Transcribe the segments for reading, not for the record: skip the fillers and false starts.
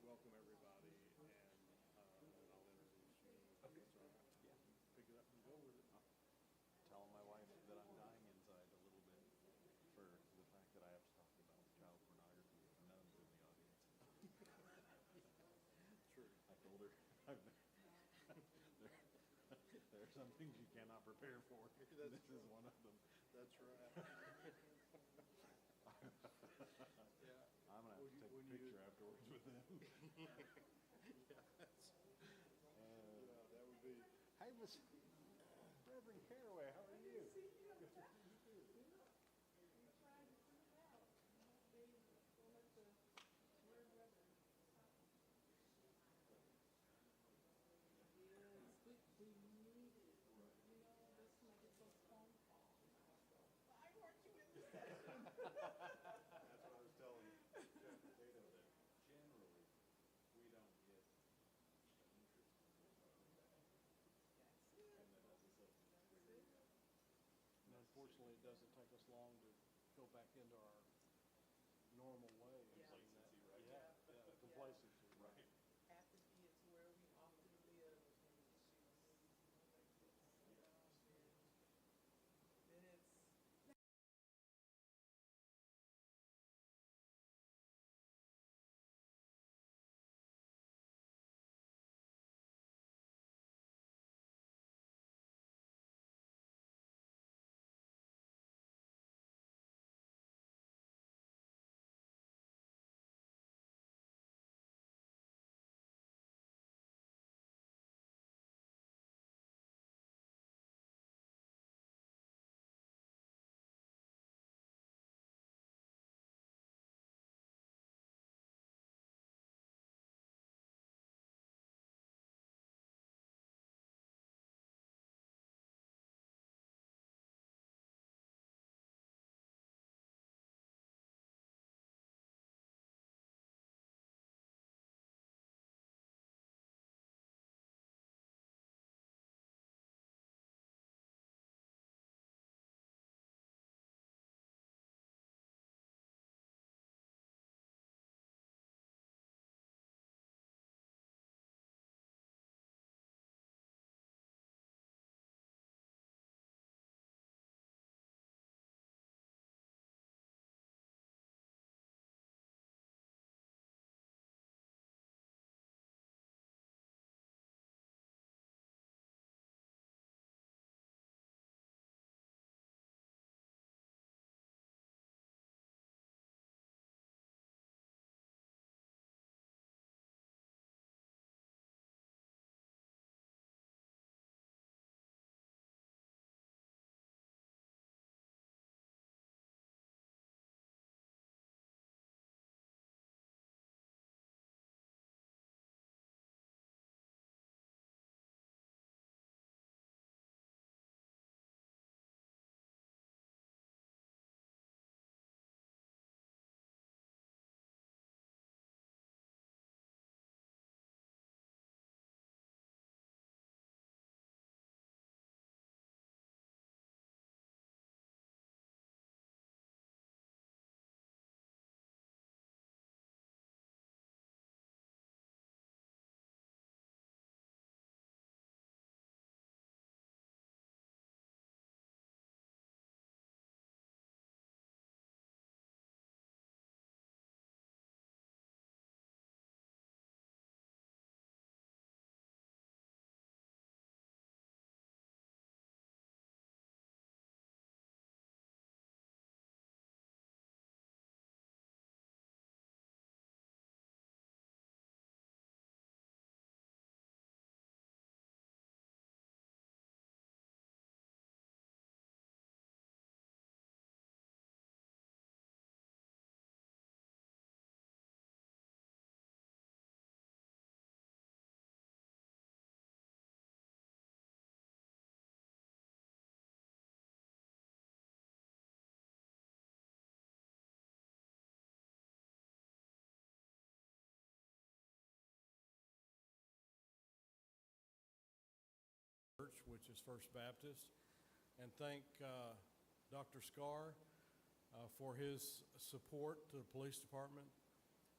welcome everybody, and then I'll introduce you. Okay. So Yeah. pick it up and go with it. Telling my wife that I'm dying inside a little bit for the fact that I have to talk about child pornography with nuns in the audience. True. I told her there are some things you cannot prepare for. That's This is one of them. That's right. Yeah. I'm gonna have to take a picture afterwards with them. Yeah, that would be. Hey, Miss Reverend Caraway, how are you? That's what I was telling Jeff Potato, that generally we don't get the interest in this and that doesn't set very And unfortunately, it doesn't take us long to go back into our normal ways. Complacency, right? Yeah, complacency. right. Apathy is where we often live in issues. Then it's Church, which is First Baptist, and thank Dr. Scar for his support to the police department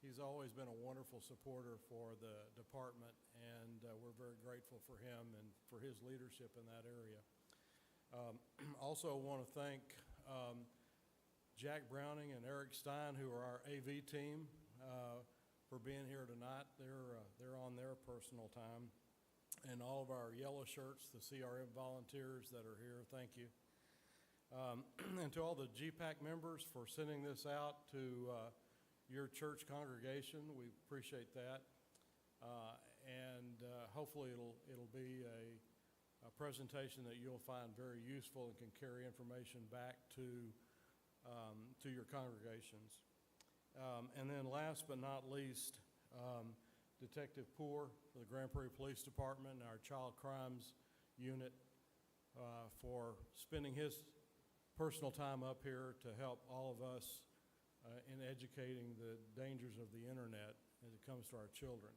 He's always been a wonderful supporter for the department, and we're very grateful for him and for his leadership in that area. Also want to thank Jack Browning and Eric Stein, who are our AV team, for being here tonight. They're on their personal time. And all of our yellow shirts, the CRM volunteers that are here, thank you. And to all the GPAC members for sending this out to your church congregation, we appreciate that. And hopefully it'll be a presentation that you'll find very useful and can carry information back to your congregations. And then last but not least, Detective Poor for the Grand Prairie Police Department and our Child Crimes Unit for spending his personal time up here to help all of us in educating the dangers of the internet as it comes to our children.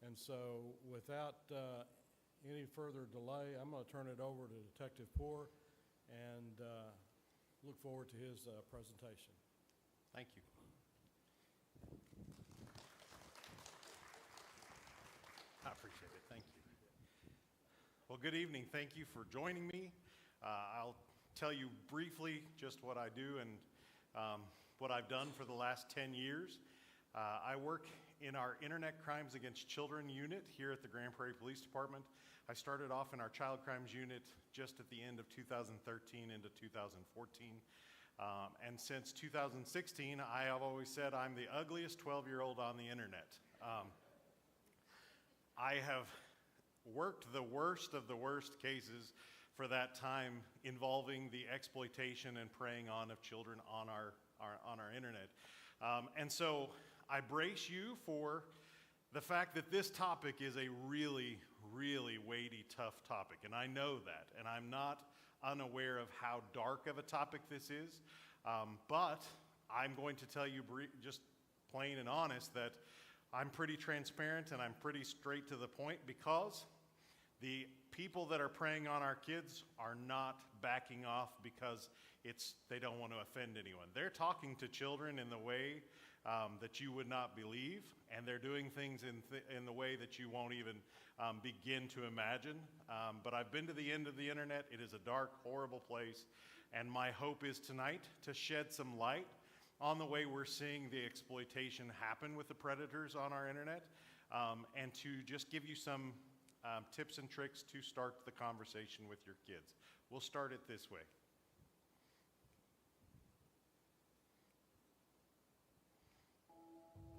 And so without any further delay, I'm going to turn it over to Detective Poor and look forward to his presentation. Thank you. I appreciate it. Thank you. Well, good evening. Thank you for joining me. I'll tell you briefly just what I do and what I've done for the last 10 years. I work in our Internet Crimes Against Children unit here at the Grand Prairie Police Department. I started off in our Child Crimes unit just at the end of 2013 into 2014. And since 2016, I have always said I'm the ugliest 12-year-old on the internet. I have worked the worst of the worst cases for that time involving the exploitation and preying on of children on our internet. And so I brace you for the fact that this topic is a really, really weighty, tough topic. And I know that, and I'm not unaware of how dark of a topic this is. But I'm going to tell you just plain and honest that I'm pretty transparent and I'm pretty straight to the point, because the people that are preying on our kids are not backing off because they don't want to offend anyone. They're talking to children in the way that you would not believe, and they're doing things in the way that you won't even begin to imagine. But I've been to the end of the internet. It is a dark, horrible place, and my hope is tonight to shed some light on the way we're seeing the exploitation happen with the predators on our internet, and to just give you some tips and tricks to start the conversation with your kids. We'll start it this way.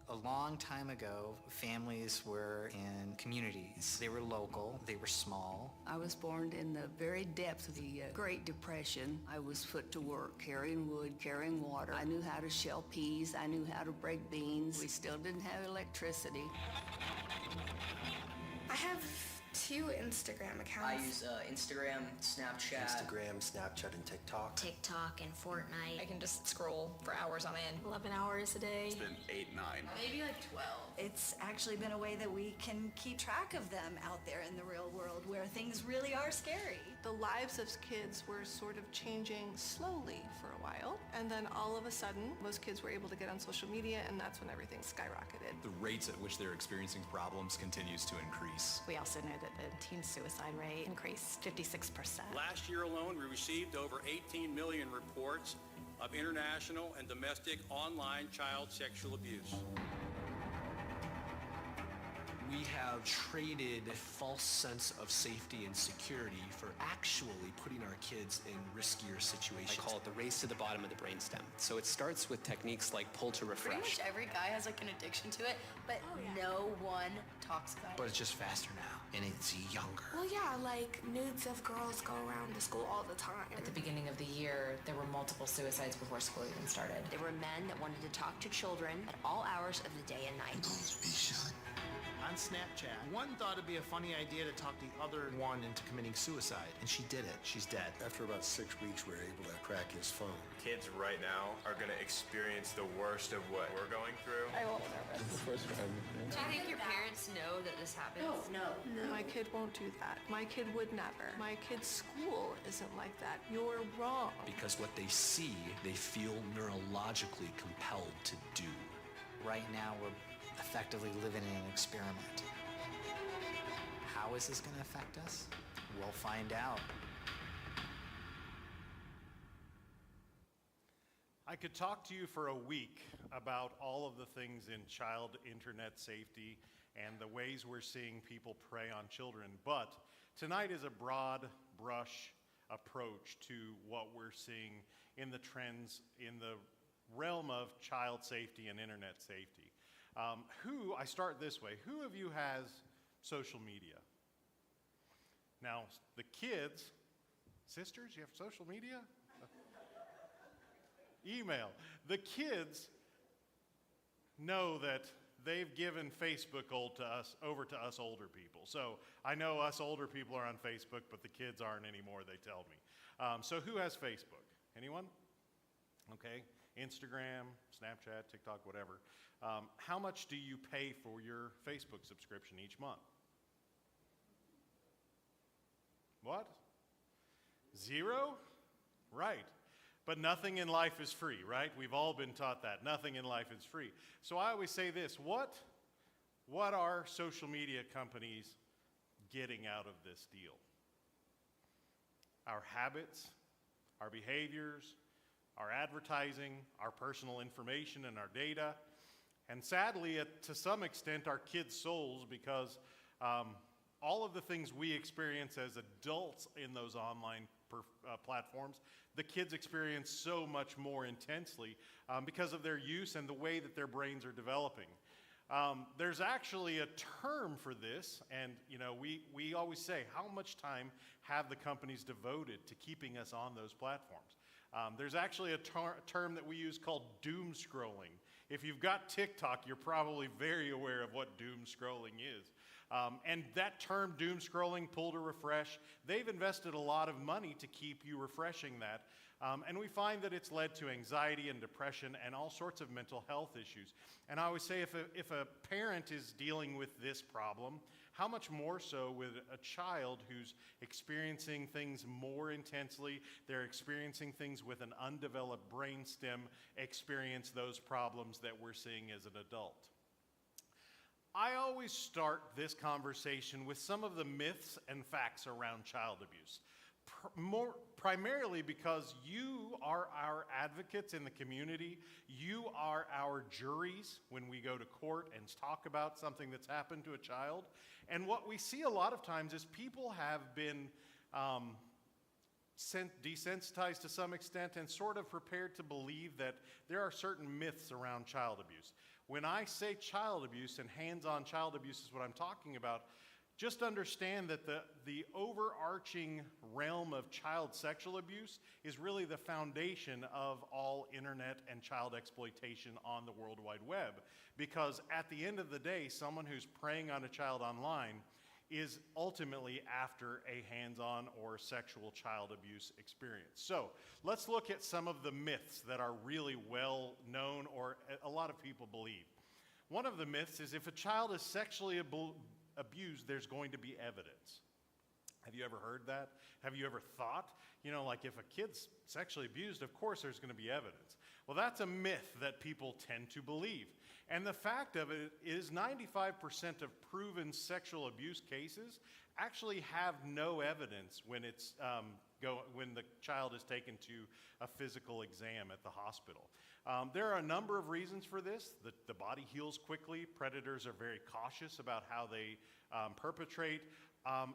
A long time ago, families were in communities. They were local, they were small. I was born in the very depths of the Great Depression. I was put to work carrying wood, carrying water. I knew how to shell peas. I knew how to break beans. We still didn't have electricity. I have 2 Instagram accounts. I use Instagram, Snapchat, and TikTok. TikTok and Fortnite. I can just scroll for hours on end. 11 hours a day. It's been 8, 9. Maybe like 12. It's actually been a way that we can keep track of them out there in the real world where things really are scary. The lives of kids were sort of changing slowly for a while, and then all of a sudden, those kids were able to get on social media, and that's when everything skyrocketed. The rates at which they're experiencing problems continues to increase. We also know that the teen suicide rate increased 56%. Last year alone, we received over 18 million reports of international and domestic online child sexual abuse. We have traded a false sense of safety and security for actually putting our kids in riskier situations. I call it the race to the bottom of the brainstem. So it starts with techniques like pull to refresh. Pretty much every guy has like an addiction to it, but no one talks about it. But it's just faster now, and it's younger. Well, yeah, like nudes of girls go around to school all the time. At the beginning of the year, there were multiple suicides before school even started. There were men that wanted to talk to children at all hours of the day and night. Be shy. On Snapchat, one thought it'd be a funny idea to talk the other one into committing suicide, and she did it. She's dead. After about 6 weeks, we were able to crack his phone. Kids right now are going to experience the worst of what we're going through. I'm a little nervous. The first time. Do you think your parents know that this happens? No. My kid won't do that. My kid would never. My kid's school isn't like that. You're wrong. Because what they see, they feel neurologically compelled to do. Right now, we're effectively living in an experiment. How is this going to affect us? We'll find out. I could talk to you for a week about all of the things in child internet safety and the ways we're seeing people prey on children, but tonight is a broad brush approach to what we're seeing in the trends in the realm of child safety and internet safety. I start this way, who of you has social media? Now, the kids, sisters, you have social media? Email. The kids know that they've given Facebook over to us older people. So I know us older people are on Facebook, but the kids aren't anymore, they tell me. So who has Facebook? Anyone? Okay. Instagram, Snapchat, TikTok, whatever. How much do you pay for your Facebook subscription each month? What? 0? Right. But nothing in life is free, right? We've all been taught that. Nothing in life is free. So I always say this, what are social media companies getting out of this deal? Our habits, our behaviors, our advertising, our personal information and our data, and sadly, to some extent, our kids' souls, because all of the things we experience as adults in those online platforms, the kids experience so much more intensely because of their use and the way that their brains are developing. There's actually a term for this, and we always say, how much time have the companies devoted to keeping us on those platforms? There's actually a term that we use called doom scrolling. If you've got TikTok, you're probably very aware of what doom scrolling is. And that term, doom scrolling, pull to refresh, they've invested a lot of money to keep you refreshing that. And we find that it's led to anxiety and depression and all sorts of mental health issues. And I always say if a parent is dealing with this problem, how much more so with a child who's experiencing things more intensely, they're experiencing things with an undeveloped brainstem, experience those problems that we're seeing as an adult. I always start this conversation with some of the myths and facts around child abuse. Primarily because you are our advocates in the community, you are our juries when we go to court and talk about something that's happened to a child. And what we see a lot of times is people have been desensitized to some extent and sort of prepared to believe that there are certain myths around child abuse. When I say child abuse and hands-on child abuse is what I'm talking about, just understand that the overarching realm of child sexual abuse is really the foundation of all internet and child exploitation on the World Wide Web. Because at the end of the day, someone who's preying on a child online is ultimately after a hands-on or sexual child abuse experience. So let's look at some of the myths that are really well known or a lot of people believe. One of the myths is if a child is sexually abused, there's going to be evidence. Have you ever heard that? Have you ever thought, like if a kid's sexually abused, of course there's going to be evidence. Well, that's a myth that people tend to believe. And the fact of it is 95% of proven sexual abuse cases actually have no evidence when when the child is taken to a physical exam at the hospital. There are a number of reasons for this. The body heals quickly. Predators are very cautious about how they perpetrate.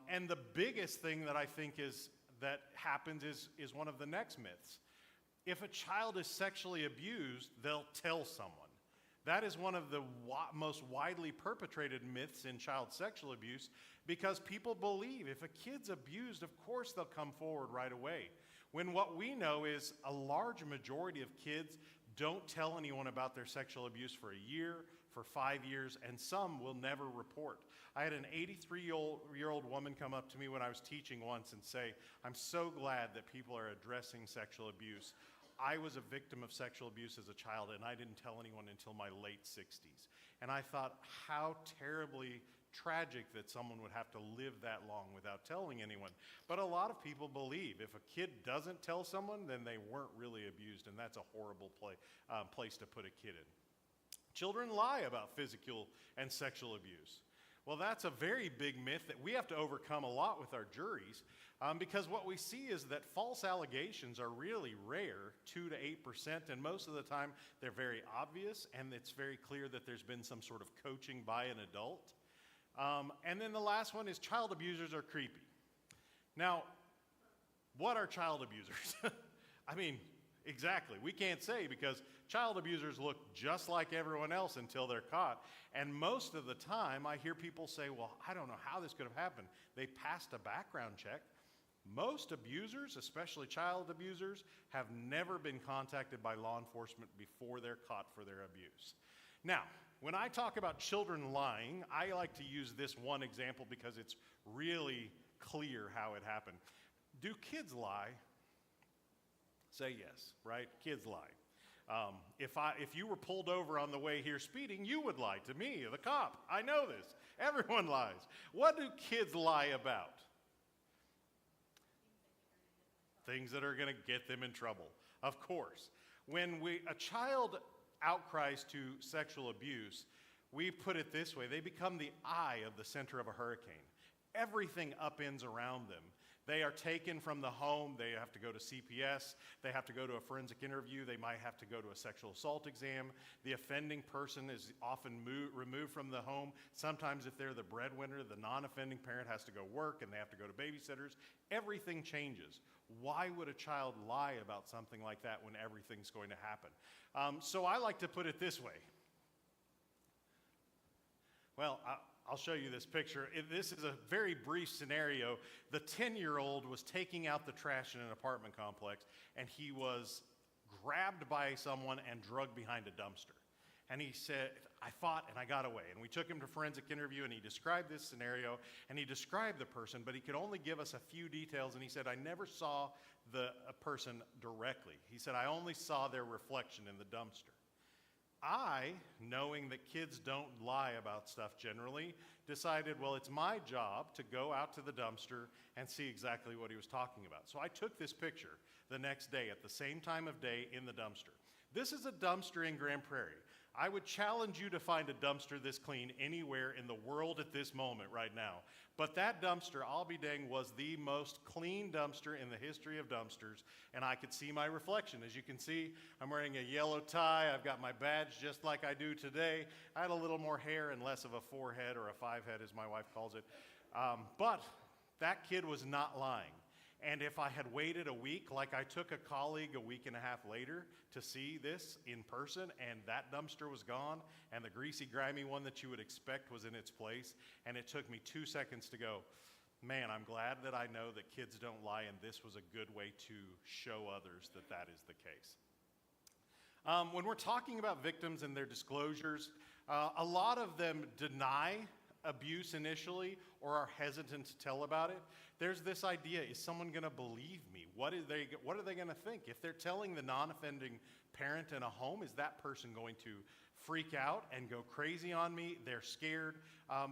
And the biggest thing that I think that happens is one of the next myths. If a child is sexually abused, they'll tell someone. That is one of the most widely perpetrated myths in child sexual abuse because people believe if a kid's abused, of course they'll come forward right away. When what we know is a large majority of kids don't tell anyone about their sexual abuse for a year, for 5 years, and some will never report. I had an 83-year-old woman come up to me when I was teaching once and say, "I'm so glad that people are addressing sexual abuse. I was a victim of sexual abuse as a child, and I didn't tell anyone until my late 60s. And I thought, how terribly tragic that someone would have to live that long without telling anyone. But a lot of people believe if a kid doesn't tell someone, then they weren't really abused, and that's a horrible place to put a kid in. Children lie about physical and sexual abuse. Well, that's a very big myth that we have to overcome a lot with our juries, because what we see is that false allegations are really rare, 2 to 8%, and most of the time they're very obvious, and it's very clear that there's been some sort of coaching by an adult. And then the last one is child abusers are creepy. Now, what are child abusers? I mean, exactly. We can't say, because child abusers look just like everyone else until they're caught. And most of the time, I hear people say, well, I don't know how this could have happened. They passed a background check. Most abusers, especially child abusers, have never been contacted by law enforcement before they're caught for their abuse. Now, when I talk about children lying, I like to use this one example because it's really clear how it happened. Do kids lie? Say yes, right? Kids lie. If you were pulled over on the way here speeding, you would lie to me, the cop. I know this. Everyone lies. What do kids lie about? Things that are going to get them in trouble, of course. When a child outcries to sexual abuse, we put it this way: they become the eye of the center of a hurricane. Everything upends around them. They are taken from the home. They have to go to CPS. They have to go to a forensic interview. They might have to go to a sexual assault exam. The offending person is often removed from the home. Sometimes if they're the breadwinner, the non-offending parent has to go work and they have to go to babysitters. Everything changes. Why would a child lie about something like that when everything's going to happen? So I like to put it this way. Well, I'll show you this picture. This is a very brief scenario. The 10-year-old was taking out the trash in an apartment complex, and he was grabbed by someone and drugged behind a dumpster. And he said, I fought and I got away. And we took him to forensic interview, and he described this scenario, and he described the person, but he could only give us a few details, and he said, I never saw a person directly. He said, I only saw their reflection in the dumpster. I, knowing that kids don't lie about stuff generally, decided, well, it's my job to go out to the dumpster and see exactly what he was talking about. So I took this picture the next day at the same time of day in the dumpster. This is a dumpster in Grand Prairie. I would challenge you to find a dumpster this clean anywhere in the world at this moment right now. But that dumpster, I'll be dang, was the most clean dumpster in the history of dumpsters, and I could see my reflection. As you can see, I'm wearing a yellow tie. I've got my badge just like I do today. I had a little more hair and less of a 4-head or a 5-head, as my wife calls it. But that kid was not lying. And if I had waited a week, like I took a colleague a week and a half later to see this in person, and that dumpster was gone, and the greasy, grimy one that you would expect was in its place, and it took me 2 seconds to go, man, I'm glad that I know that kids don't lie, and this was a good way to show others that that is the case. When we're talking about victims and their disclosures, a lot of them deny abuse initially or are hesitant to tell about it. There's this idea, is someone going to believe me? What are they going to think? If they're telling the non-offending parent in a home, is that person going to freak out and go crazy on me? They're scared.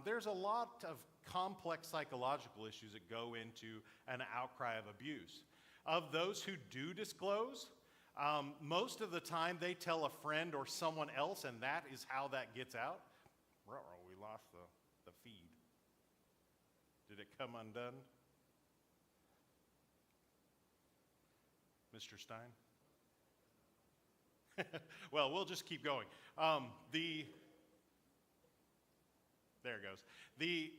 There's a lot of complex psychological issues that go into an outcry of abuse. Of those who do disclose, most of the time they tell a friend or someone else, and that is how that gets out. We lost the feed. Did it come undone? Mr. Stein? Well, we'll just keep going. There it goes. The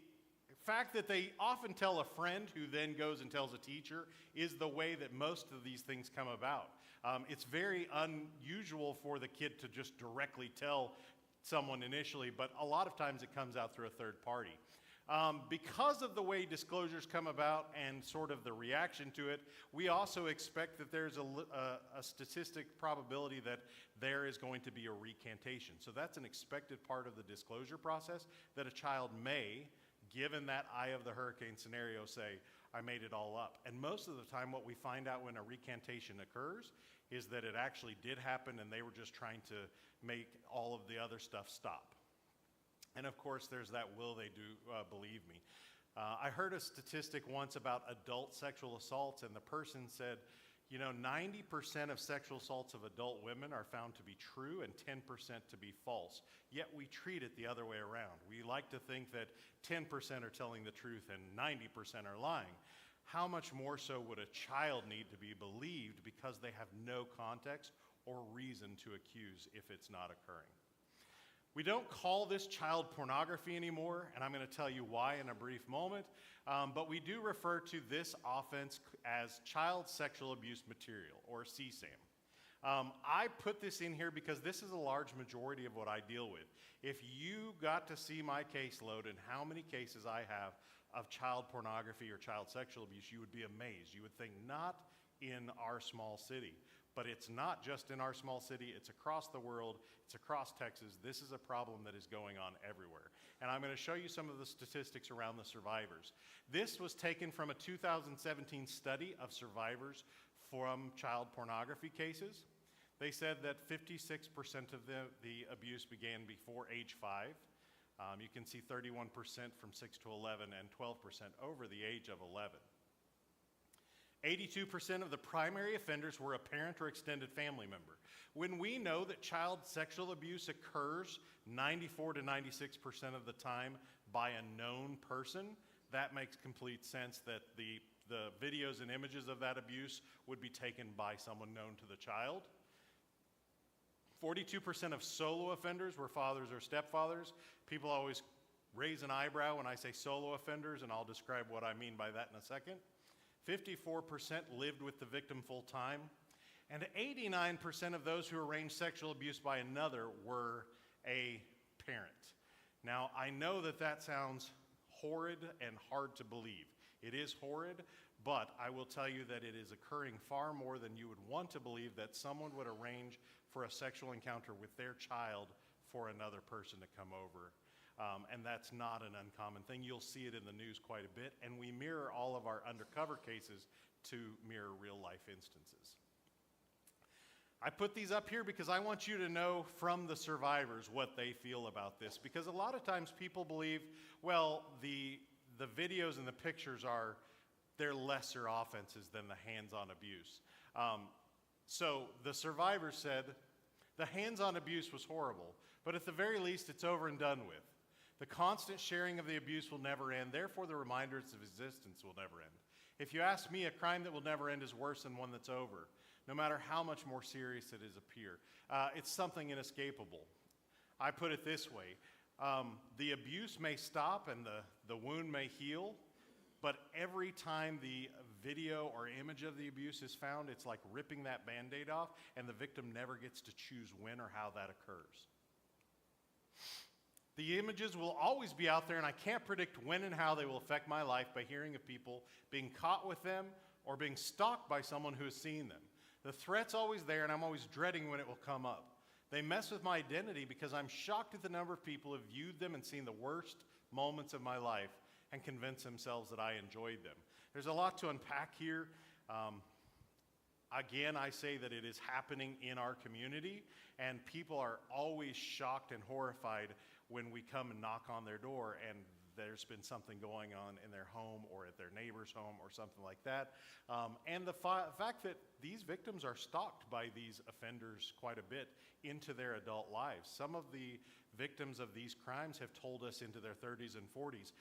fact that they often tell a friend who then goes and tells a teacher is the way that most of these things come about. It's very unusual for the kid to just directly tell someone initially, but a lot of times it comes out through a third party. Because of the way disclosures come about and sort of the reaction to it, we also expect that there's a statistic probability that there is going to be a recantation. So that's an expected part of the disclosure process, that a child may, given that eye of the hurricane scenario, say, I made it all up. And most of the time what we find out when a recantation occurs is that it actually did happen and they were just trying to make all of the other stuff stop. And of course, there's that will they do believe me. I heard a statistic once about adult sexual assaults, and the person said, You know, 90% of sexual assaults of adult women are found to be true and 10% to be false. Yet we treat it the other way around. We like to think that 10% are telling the truth and 90% are lying. How much more so would a child need to be believed because they have no context or reason to accuse if it's not occurring? We don't call this child pornography anymore, and I'm going to tell you why in a brief moment, but we do refer to this offense as child sexual abuse material, or CSAM. I put this in here because this is a large majority of what I deal with. If you got to see my caseload and how many cases I have of child pornography or child sexual abuse, you would be amazed. You would think not in our small city. But it's not just in our small city, it's across the world, it's across Texas. This is a problem that is going on everywhere. And I'm going to show you some of the statistics around the survivors. This was taken from a 2017 study of survivors from child pornography cases. They said that 56% of the abuse began before age 5. You can see 31% from 6 to 11 and 12% over the age of 11. 82% of the primary offenders were a parent or extended family member. When we know that child sexual abuse occurs 94 to 96% of the time by a known person, that makes complete sense that the videos and images of that abuse would be taken by someone known to the child. 42% of solo offenders were fathers or stepfathers. People always raise an eyebrow when I say solo offenders, and I'll describe what I mean by that in a second. 54% lived with the victim full time, and 89% of those who arranged sexual abuse by another were a parent. Now, I know that that sounds horrid and hard to believe. It is horrid, but I will tell you that it is occurring far more than you would want to believe that someone would arrange for a sexual encounter with their child for another person to come over. And that's not an uncommon thing. You'll see it in the news quite a bit, and we mirror all of our undercover cases to mirror real-life instances. I put these up here because I want you to know from the survivors what they feel about this, because a lot of times people believe, well, the videos and the pictures they're lesser offenses than the hands-on abuse. So the survivor said, the hands-on abuse was horrible, but at the very least it's over and done with. The constant sharing of the abuse will never end, therefore the reminders of existence will never end. If you ask me, a crime that will never end is worse than one that's over, no matter how much more serious it is appear. It's something inescapable. I put it this way, the abuse may stop and the wound may heal, but every time the video or image of the abuse is found, it's like ripping that Band-Aid off, and the victim never gets to choose when or how that occurs. The images will always be out there, and I can't predict when and how they will affect my life by hearing of people being caught with them or being stalked by someone who has seen them. The threat's always there, and I'm always dreading when it will come up. They mess with my identity because I'm shocked at the number of people who have viewed them and seen the worst moments of my life and convinced themselves that I enjoyed them. There's a lot to unpack here. Again, I say that it is happening in our community, and people are always shocked and horrified when we come and knock on their door and there's been something going on in their home or at their neighbor's home or something like that. And the fact that these victims are stalked by these offenders quite a bit into their adult lives. Some of the victims of these crimes have told us into their 30s and 40s.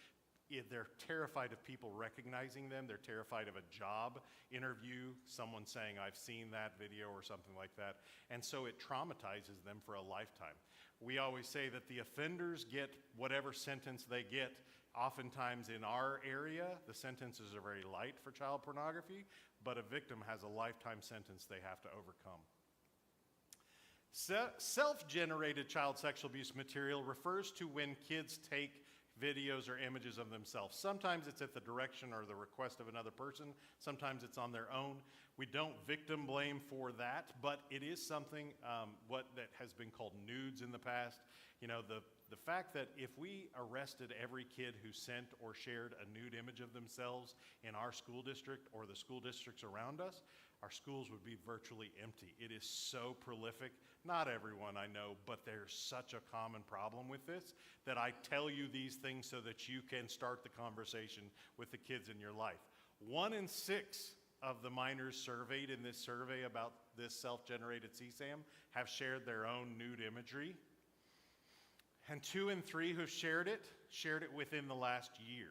They're terrified of people recognizing them. They're terrified of a job interview, someone saying, I've seen that video or something like that. And so it traumatizes them for a lifetime. We always say that the offenders get whatever sentence they get. Oftentimes in our area, the sentences are very light for child pornography, but a victim has a lifetime sentence they have to overcome. Self-generated child sexual abuse material refers to when kids take videos or images of themselves. Sometimes it's at the direction or the request of another person. Sometimes it's on their own. We don't victim blame for that, but it is something that has been called nudes in the past. You know, the fact that if we arrested every kid who sent or shared a nude image of themselves in our school district or the school districts around us, our schools would be virtually empty. It is so prolific. Not everyone, I know, but there's such a common problem with this that I tell you these things so that you can start the conversation with the kids in your life. 1 in 6 of the minors surveyed in this survey about this self-generated CSAM have shared their own nude imagery. And 2 in 3 who shared it within the last year.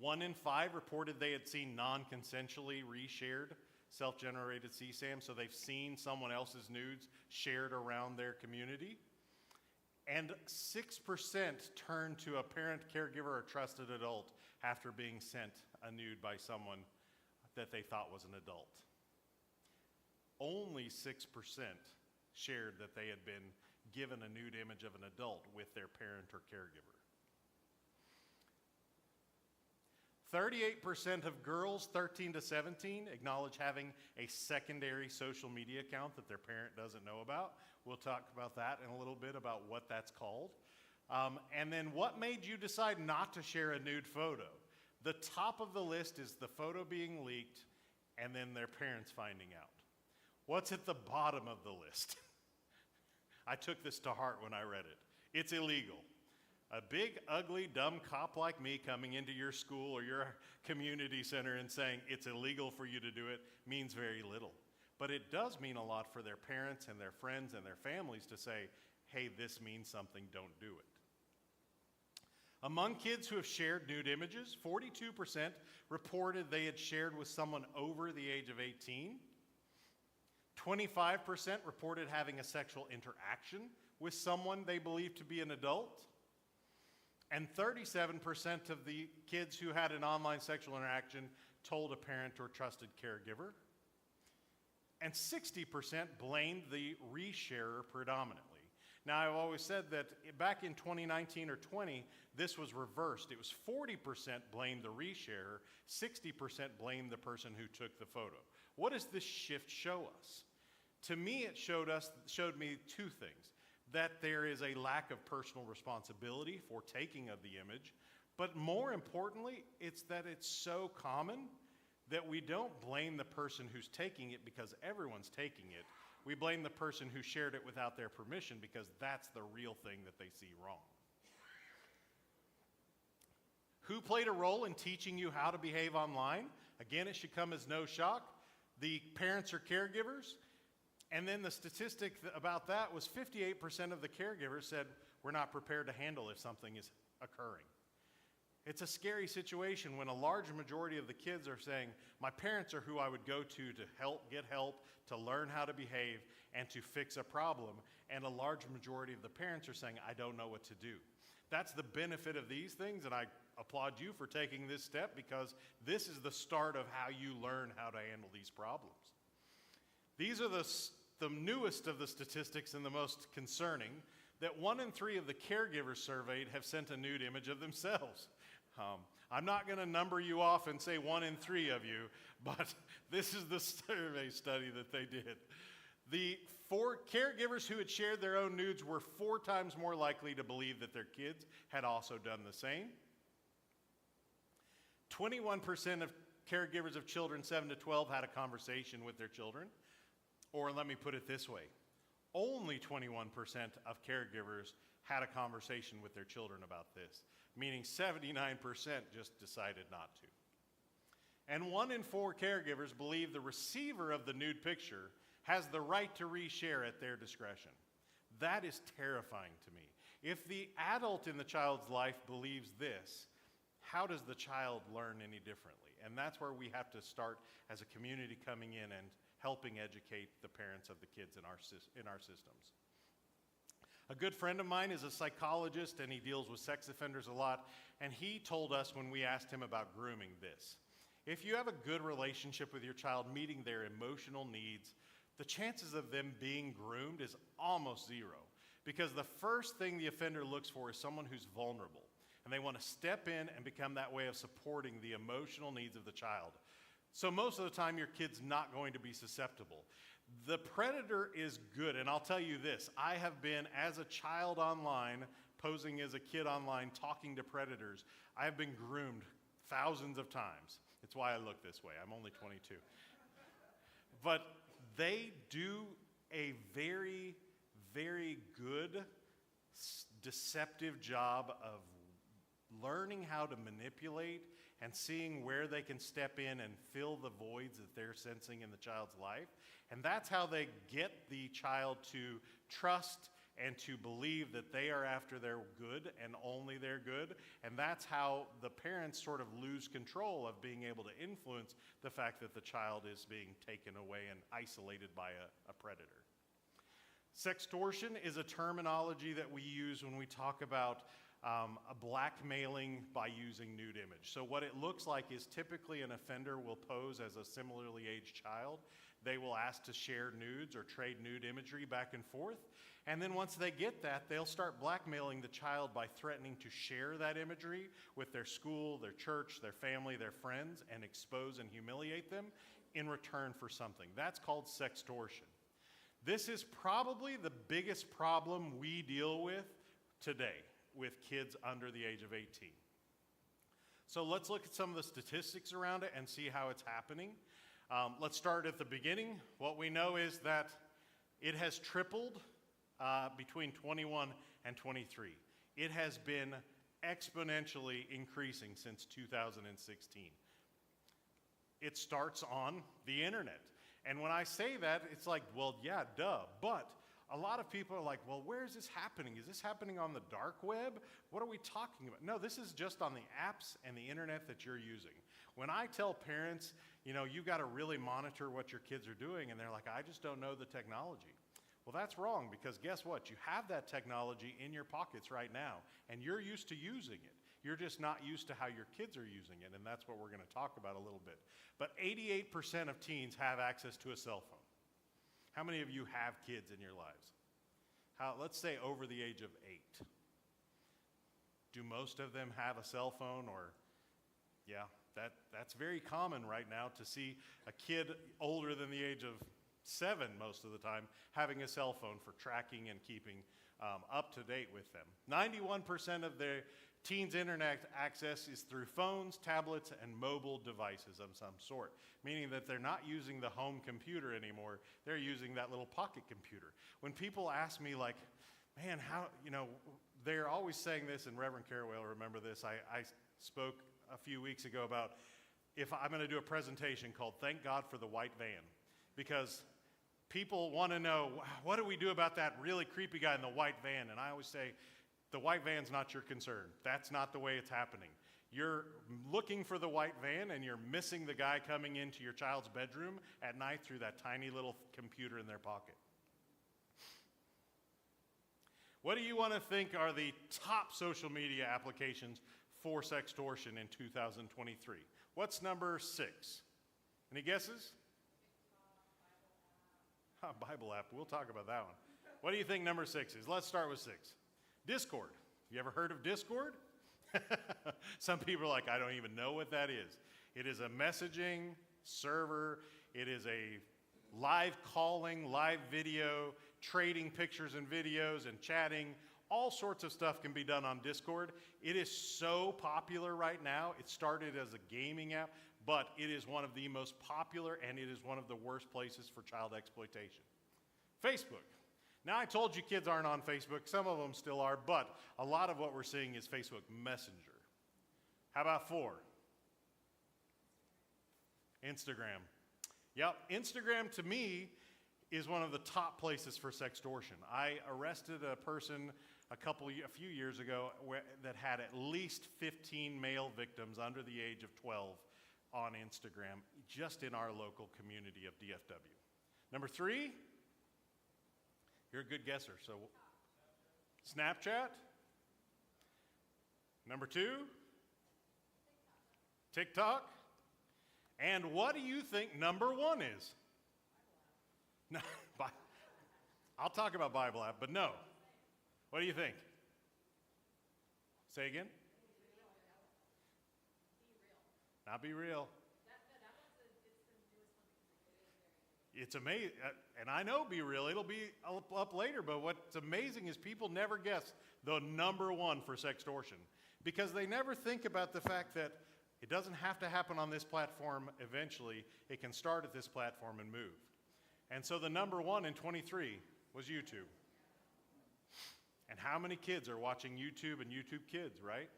1 in 5 reported they had seen non-consensually reshared self-generated CSAM, so they've seen someone else's nudes shared around their community. And 6% turned to a parent, caregiver, or trusted adult after being sent a nude by someone that they thought was an adult. Only 6% shared that they had been given a nude image of an adult with their parent or caregiver. 38% of girls 13 to 17 acknowledge having a secondary social media account that their parent doesn't know about. We'll talk about that in a little bit, about what that's called. And then what made you decide not to share a nude photo? The top of the list is the photo being leaked and then their parents finding out. What's at the bottom of the list? I took this to heart when I read it. It's illegal. A big, ugly, dumb cop like me coming into your school or your community center and saying it's illegal for you to do it means very little. But it does mean a lot for their parents and their friends and their families to say, hey, this means something, don't do it. Among kids who have shared nude images, 42% reported they had shared with someone over the age of 18. 25% reported having a sexual interaction with someone they believe to be an adult. And 37% of the kids who had an online sexual interaction told a parent or trusted caregiver. And 60% blamed the resharer predominantly. Now, I've always said that back in 2019 or 20, this was reversed. It was 40% blamed the resharer, 60% blamed the person who took the photo. What does this shift show us? To me, it showed me 2 things. That there is a lack of personal responsibility for taking of the image, but more importantly, it's that it's so common that we don't blame the person who's taking it because everyone's taking it. We blame the person who shared it without their permission because that's the real thing that they see wrong. Who played a role in teaching you how to behave online? Again, it should come as no shock. The parents or caregivers. And then the statistic about that was 58% of the caregivers said, we're not prepared to handle if something is occurring. It's a scary situation when a large majority of the kids are saying, my parents are who I would go to get help, to learn how to behave, and to fix a problem. And a large majority of the parents are saying, I don't know what to do. That's the benefit of these things, and I applaud you for taking this step because this is the start of how you learn how to handle these problems. These are the newest of the statistics and the most concerning, that 1 in 3 of the caregivers surveyed have sent a nude image of themselves. I'm not going to number you off and say 1 in 3 of you, but this is the survey study that they did. The 4 caregivers who had shared their own nudes were 4 times more likely to believe that their kids had also done the same. 21% of caregivers of children 7 to 12 had a conversation with their children. Or let me put it this way, only 21% of caregivers had a conversation with their children about this, meaning 79% just decided not to. And 1 in 4 caregivers believe the receiver of the nude picture has the right to reshare at their discretion. That is terrifying to me. If the adult in the child's life believes this, how does the child learn any differently? And that's where we have to start as a community coming in and helping educate the parents of the kids in our systems. A good friend of mine is a psychologist and he deals with sex offenders a lot, and he told us when we asked him about grooming this. If you have a good relationship with your child, meeting their emotional needs, the chances of them being groomed is almost 0. Because the first thing the offender looks for is someone who's vulnerable. And they want to step in and become that way of supporting the emotional needs of the child. So most of the time, your kid's not going to be susceptible. The predator is good, and I'll tell you this. I have been, as a child online, posing as a kid online, talking to predators. I have been groomed thousands of times. It's why I look this way. I'm only 22. But they do a very, very good, deceptive job of learning how to manipulate and seeing where they can step in and fill the voids that they're sensing in the child's life. And that's how they get the child to trust and to believe that they are after their good and only their good. And that's how the parents sort of lose control of being able to influence the fact that the child is being taken away and isolated by a predator. Sextortion is a terminology that we use when we talk about a blackmailing by using nude image. So what it looks like is typically an offender will pose as a similarly aged child. They will ask to share nudes or trade nude imagery back and forth. And then once they get that, they'll start blackmailing the child by threatening to share that imagery with their school, their church, their family, their friends, and expose and humiliate them in return for something. That's called sextortion. This is probably the biggest problem we deal with today with kids under the age of 18. So let's look at some of the statistics around it and see how it's happening. Let's start at the beginning. What we know is that it has tripled between 21 and 23. It has been exponentially increasing since 2016. It starts on the internet. And when I say that, it's like, well, yeah, duh. But a lot of people are like, well, where is this happening? Is this happening on the dark web? What are we talking about? No, this is just on the apps and the internet that you're using. When I tell parents, you know, you got to really monitor what your kids are doing, and they're like, I just don't know the technology. Well, that's wrong, because guess what? You have that technology in your pockets right now, and you're used to using it. You're just not used to how your kids are using it, and that's what we're going to talk about a little bit. But 88% of teens have access to a cell phone. How many of you have kids in your lives? Let's say over the age of 8. Do most of them have a cell phone? Or, yeah, that's very common right now to see a kid older than the age of 7 most of the time having a cell phone for tracking and keeping up to date with them. 91% of their teens' internet access is through phones, tablets, and mobile devices of some sort, meaning that they're not using the home computer anymore. They're using that little pocket computer. When people ask me, like, man, how, you know, they're always saying this, and Reverend Carraway will remember this. I spoke a few weeks ago about if I'm going to do a presentation called Thank God for the White Van, because people want to know, what do we do about that really creepy guy in the white van? And I always say, the white van's not your concern. That's not the way it's happening. You're looking for the white van, and you're missing the guy coming into your child's bedroom at night through that tiny little computer in their pocket. What do you want to think are the top social media applications for sextortion in 2023? What's number 6? Any guesses? Bible app. We'll talk about that one. What do you think number 6 is? Let's start with 6. Discord. You ever heard of Discord? Some people are like, I don't even know what that is. It is a messaging server. It is a live calling, live video, trading pictures and videos and chatting. All sorts of stuff can be done on Discord. It is so popular right now. It started as a gaming app, but it is one of the most popular, and it is one of the worst places for child exploitation. Facebook. Now, I told you kids aren't on Facebook. Some of them still are, but a lot of what we're seeing is Facebook Messenger. How about 4? Instagram. Yep, Instagram to me is one of the top places for sextortion. I arrested a person a few years ago that had at least 15 male victims under the age of 12 on Instagram, just in our local community of DFW. Number 3, you're a good guesser, so Snapchat. Number 2, TikTok. And what do you think number 1 is? No, I'll talk about Bible app, but no. What do you think? Say again? Not Be Real. It's amazing, and I know Be Real, it'll be up later, but what's amazing is people never guess the number 1 for sextortion, because they never think about the fact that it doesn't have to happen on this platform eventually. It can start at this platform and move. And so the number 1 in 23 was YouTube. And how many kids are watching YouTube and YouTube Kids, right?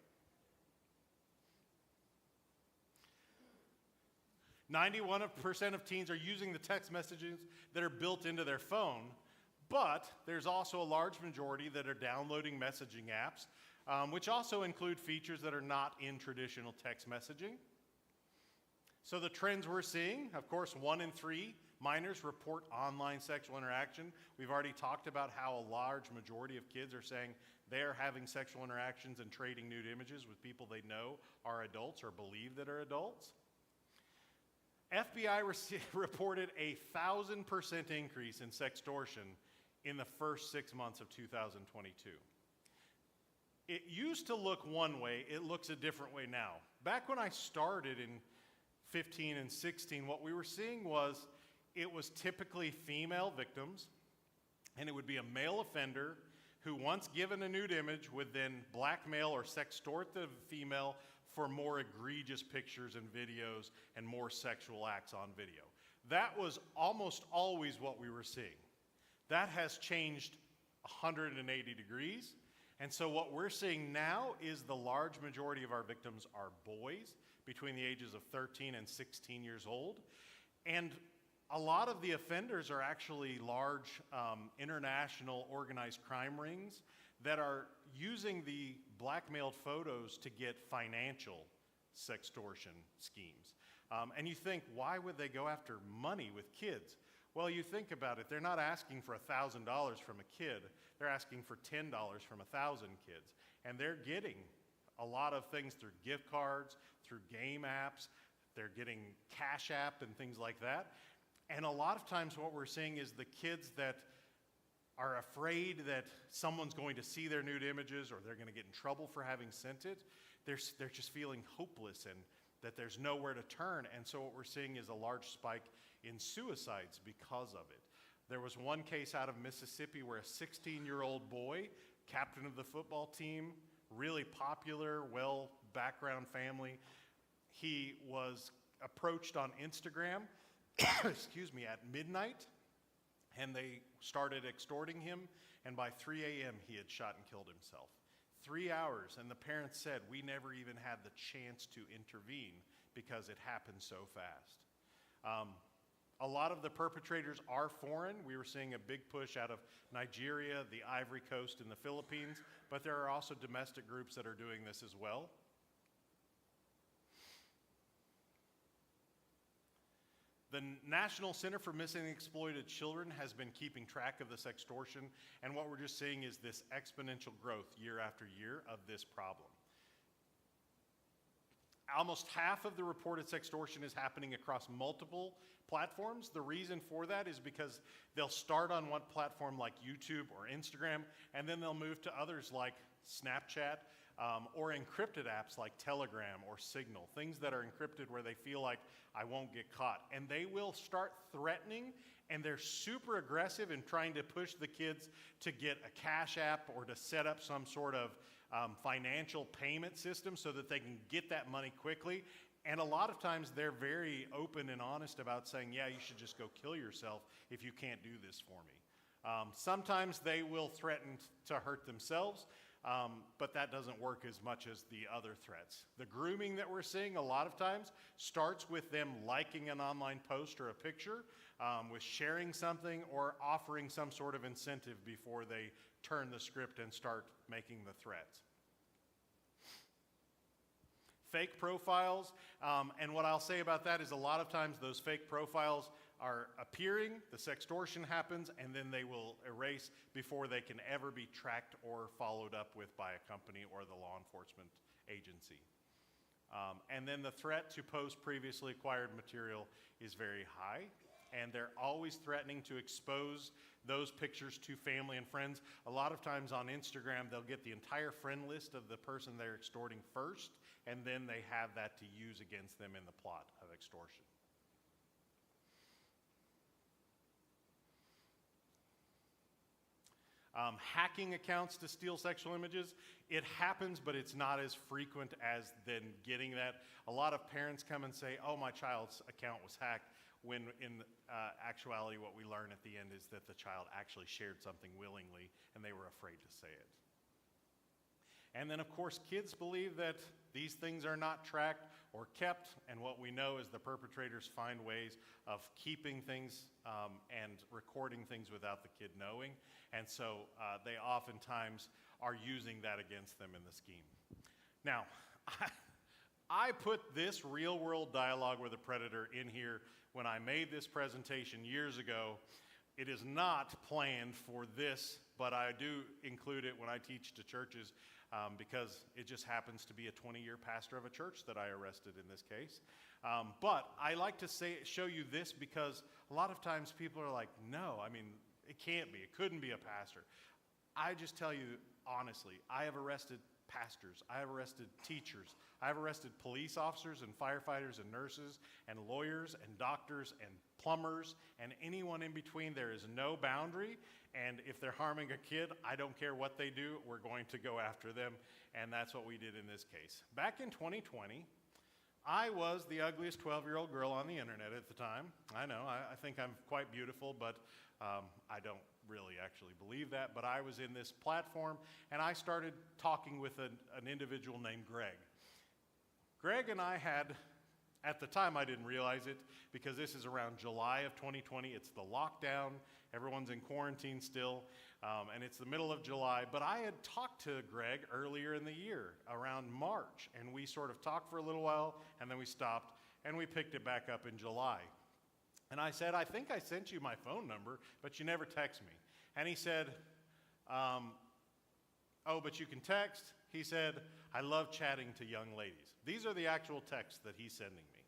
91% of teens are using the text messages that are built into their phone, but there's also a large majority that are downloading messaging apps, which also include features that are not in traditional text messaging. So the trends we're seeing, of course, 1 in 3 minors report online sexual interaction. We've already talked about how a large majority of kids are saying they're having sexual interactions and trading nude images with people they know are adults or believe that are adults. FBI reported a 1,000% increase in sextortion in the first 6 months of 2022. It used to look one way, it looks a different way now. Back when I started in 15 and 16, what we were seeing was it was typically female victims, and it would be a male offender who, once given a nude image, would then blackmail or sextort the female for more egregious pictures and videos and more sexual acts on video. That was almost always what we were seeing. That has changed 180 degrees. And so what we're seeing now is the large majority of our victims are boys between the ages of 13 and 16 years old. And a lot of the offenders are actually large international organized crime rings that are using the blackmailed photos to get financial sextortion schemes. And you think, why would they go after money with kids? Well, you think about it, they're not asking for $1,000 from a kid, they're asking for $10 from 1,000 kids. And they're getting a lot of things through gift cards, through game apps, they're getting Cash App and things like that. And a lot of times what we're seeing is the kids that are afraid that someone's going to see their nude images or they're going to get in trouble for having sent it, they're just feeling hopeless and that there's nowhere to turn. And so what we're seeing is a large spike in suicides because of it. There was one case out of Mississippi where a 16-year-old boy, captain of the football team, really popular, well-background family, he was approached on Instagram, excuse me, at midnight, and they started extorting him, and by 3 a.m. he had shot and killed himself. 3 hours, and the parents said, we never even had the chance to intervene because it happened so fast. A lot of the perpetrators are foreign. We were seeing a big push out of Nigeria, the Ivory Coast, and the Philippines, but there are also domestic groups that are doing this as well. The National Center for Missing and Exploited Children has been keeping track of the sextortion, and what we're just seeing is this exponential growth year after year of this problem. Almost half of the reported sextortion is happening across multiple platforms. The reason for that is because they'll start on one platform like YouTube or Instagram, and then they'll move to others like Snapchat, or encrypted apps like Telegram or Signal, things that are encrypted where they feel like I won't get caught. And they will start threatening, and they're super aggressive in trying to push the kids to get a Cash App or to set up some sort of financial payment system so that they can get that money quickly. And a lot of times they're very open and honest about saying, yeah, you should just go kill yourself if you can't do this for me. Sometimes they will threaten to hurt themselves. But that doesn't work as much as the other threats. The grooming that we're seeing a lot of times starts with them liking an online post or a picture, with sharing something or offering some sort of incentive before they turn the script and start making the threats. Fake profiles, and what I'll say about that is a lot of times those fake profiles are appearing, the sextortion happens, and then they will erase before they can ever be tracked or followed up with by a company or the law enforcement agency. And then the threat to post previously acquired material is very high, and they're always threatening to expose those pictures to family and friends. A lot of times on Instagram, they'll get the entire friend list of the person they're extorting first, and then they have that to use against them in the plot of extortion. Hacking accounts to steal sexual images, it happens, but it's not as frequent as then getting that. A lot of parents come and say, oh, my child's account was hacked, when in actuality what we learn at the end is that the child actually shared something willingly and they were afraid to say it. And then, of course, kids believe that these things are not tracked or kept, and what we know is the perpetrators find ways of keeping things and recording things without the kid knowing, and so they oftentimes are using that against them in the scheme. Now, I put this real-world dialogue with a predator in here when I made this presentation years ago. It is not planned for this, but I do include it when I teach to churches because it just happens to be a 20-year pastor of a church that I arrested in this case. But I like to show you this because a lot of times people are like, no, I mean, it can't be. It couldn't be a pastor. I just tell you honestly, I have arrested pastors, I have arrested teachers, I have arrested police officers and firefighters and nurses and lawyers and doctors and plumbers and anyone in between. There is no boundary, and if they're harming a kid, I don't care what they do, we're going to go after them, and that's what we did in this case. Back in 2020, I was the ugliest 12-year-old girl on the internet at the time. I know, I think I'm quite beautiful, but I don't really actually believe that, but I was in this platform, and I started talking with an individual named Greg. Greg and I had, at the time I didn't realize it, because this is around July of 2020, it's the lockdown, everyone's in quarantine still, and it's the middle of July, but I had talked to Greg earlier in the year, around March, and we sort of talked for a little while, and then we stopped, and we picked it back up in July. And I said, I think I sent you my phone number, but you never text me. And he said, oh, but you can text? He said, I love chatting to young ladies. These are the actual texts that he's sending me.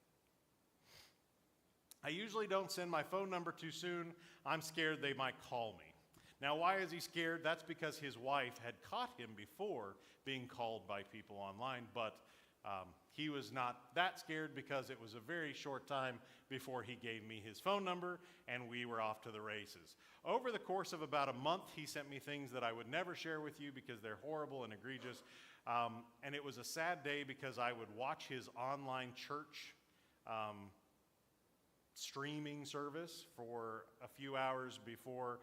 I usually don't send my phone number too soon. I'm scared they might call me. Now, why is he scared? That's because his wife had caught him before being called by people online, but he was not that scared because it was a very short time before he gave me his phone number and we were off to the races. Over the course of about a month, he sent me things that I would never share with you because they're horrible and egregious. And it was a sad day because I would watch his online church streaming service for a few hours before,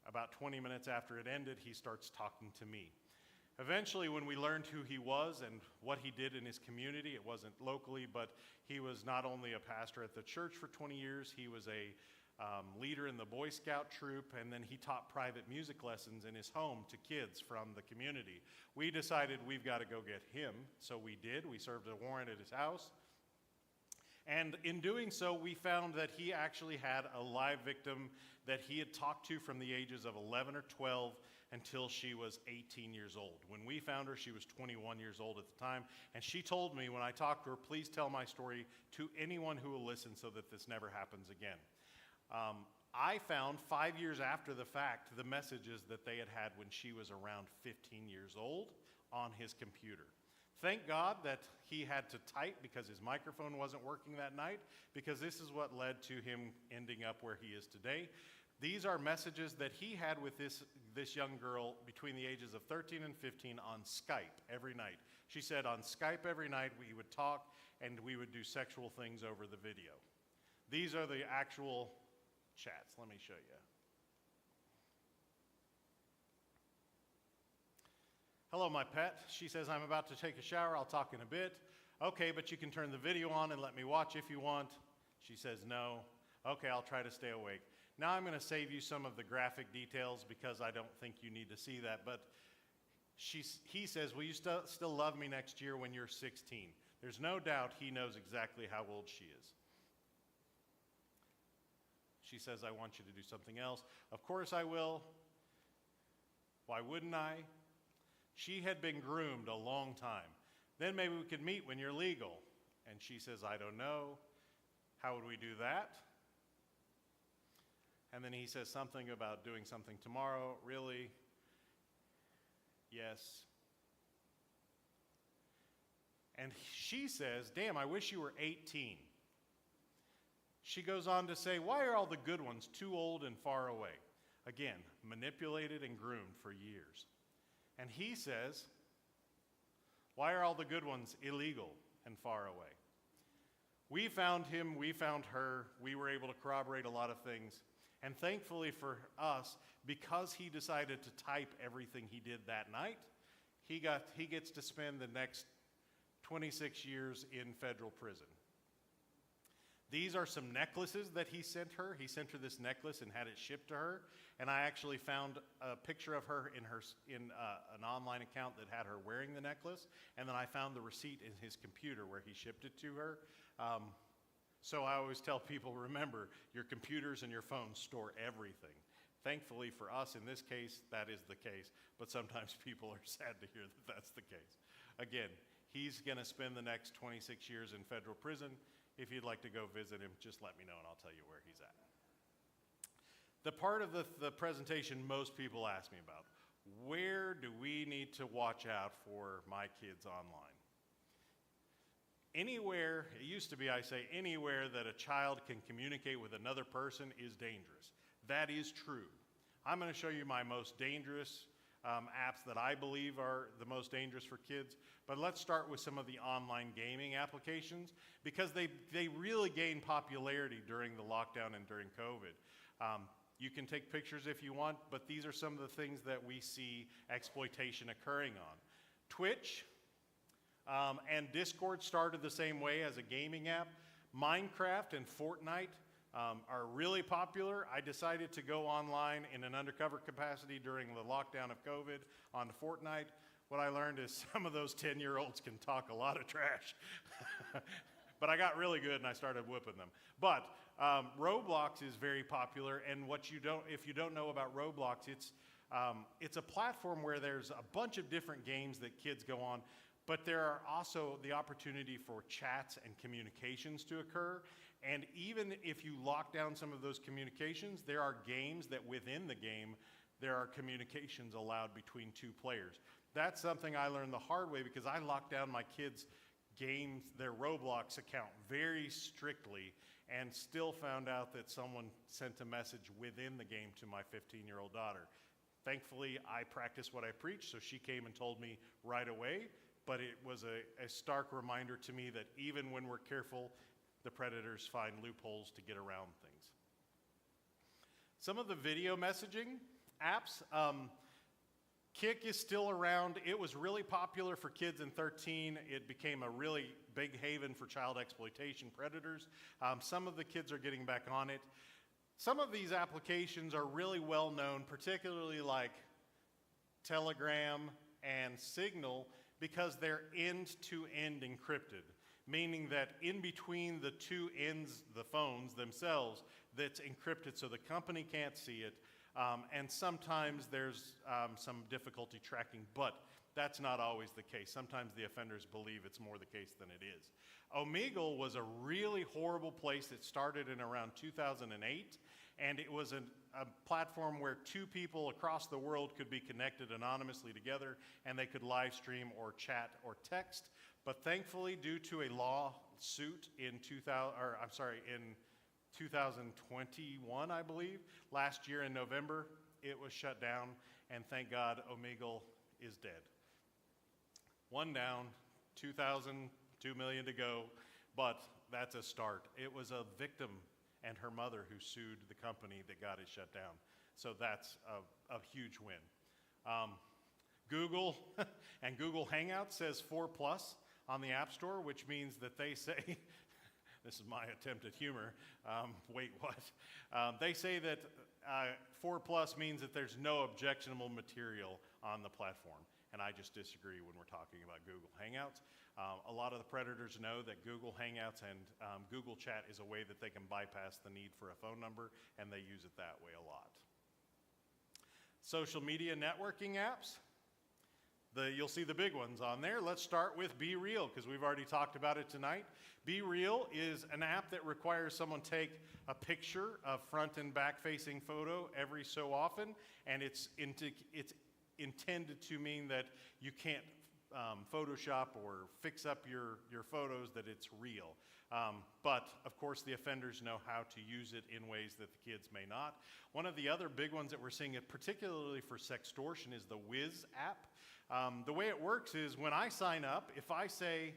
about 20 minutes after it ended, he starts talking to me. Eventually, when we learned who he was and what he did in his community, it wasn't locally, but he was not only a pastor at the church for 20 years, he was a leader in the Boy Scout troop, and then he taught private music lessons in his home to kids from the community. We decided we've got to go get him, so we did. We served a warrant at his house. And in doing so, we found that he actually had a live victim that he had talked to from the ages of 11 or 12 until she was 18 years old. When we found her, she was 21 years old at the time, and she told me when I talked to her, please tell my story to anyone who will listen so that this never happens again. I found 5 years after the fact the messages that they had had when she was around 15 years old on his computer. Thank God that he had to type because his microphone wasn't working that night, because this is what led to him ending up where he is today. These are messages that he had with this young girl between the ages of 13 and 15 on Skype every night. She said on Skype every night we would talk and we would do sexual things over the video. These are the actual chats. Let me show you. Hello, my pet. She says, I'm about to take a shower. I'll talk in a bit. Okay, but you can turn the video on and let me watch if you want. She says, no. Okay, I'll try to stay awake. Now I'm going to save you some of the graphic details because I don't think you need to see that. But he says, will you still love me next year when you're 16? There's no doubt he knows exactly how old she is. She says, I want you to do something else. Of course I will. Why wouldn't I? She had been groomed a long time. Then maybe we could meet when you're legal. And she says, I don't know. How would we do that? And then he says something about doing something tomorrow. Really? Yes. And she says, damn, I wish you were 18. She goes on to say, why are all the good ones too old and far away? Again, manipulated and groomed for years. And he says, why are all the good ones illegal and far away? We found him, we found her, we were able to corroborate a lot of things. And thankfully for us, because he decided to type everything he did that night, he gets to spend the next 26 years in federal prison. These are some necklaces that he sent her. He sent her this necklace and had it shipped to her. And I actually found a picture of her in an online account that had her wearing the necklace. And then I found the receipt in his computer where he shipped it to her. So I always tell people, remember, your computers and your phones store everything. Thankfully for us, in this case, that is the case. But sometimes people are sad to hear that that's the case. Again, he's going to spend the next 26 years in federal prison. If you'd like to go visit him, just let me know and I'll tell you where he's at. The part of the presentation most people ask me about, where do we need to watch out for my kids online? Anywhere, it used to be I say anywhere that a child can communicate with another person is dangerous. That is true. I'm going to show you my most dangerous apps that I believe are the most dangerous for kids. But let's start with some of the online gaming applications because they really gained popularity during the lockdown and during COVID. You can take pictures if you want, but these are some of the things that we see exploitation occurring on. Twitch and Discord started the same way as a gaming app. Minecraft and Fortnite are really popular. I decided to go online in an undercover capacity during the lockdown of COVID on Fortnite. What I learned is some of those 10-year-olds can talk a lot of trash. But I got really good and I started whooping them. But Roblox is very popular, and if you don't know about Roblox, it's a platform where there's a bunch of different games that kids go on, but there are also the opportunity for chats and communications to occur. And even if you lock down some of those communications, there are games that within the game, there are communications allowed between two players. That's something I learned the hard way because I locked down my kids' their Roblox account very strictly and still found out that someone sent a message within the game to my 15-year-old daughter. Thankfully, I practice what I preach, so she came and told me right away, but it was a stark reminder to me that even when we're careful, the predators find loopholes to get around things. Some of the video messaging apps, Kik is still around. It was really popular for kids in 13. It became a really big haven for child exploitation predators. Some of the kids are getting back on it. Some of these applications are really well known, particularly like Telegram and Signal, because they're end-to-end encrypted, meaning that in between the two ends, the phones themselves, that's encrypted so the company can't see it. And sometimes there's some difficulty tracking, but that's not always the case. Sometimes the offenders believe it's more the case than it is. Omegle was a really horrible place that started in around 2008, and it was a platform where two people across the world could be connected anonymously together, and they could live stream or chat or text. But thankfully, due to a lawsuit in 2021, I believe, last year in November, it was shut down, and thank God Omegle is dead. One down, 2 million to go, but that's a start. It was a victim and her mother who sued the company that got it shut down. So that's a huge win. Google and Google Hangouts says 4+ on the App Store, which means that they say, this is my attempt at humor, wait, what? They say that 4+ means that there's no objectionable material on the platform, and I just disagree when we're talking about Google Hangouts. A lot of the predators know that Google Hangouts and Google Chat is a way that they can bypass the need for a phone number, and they use it that way a lot. Social media networking apps. You'll see the big ones on there. Let's start with BeReal, because we've already talked about it tonight. BeReal is an app that requires someone take a picture, a front and back facing photo every so often, and it's intended to mean that you can't Photoshop or fix up your photos, that it's real. But of course the offenders know how to use it in ways that the kids may not. One of the other big ones that we're seeing, particularly for sextortion, is the Wiz app. The way it works is when I sign up, if I say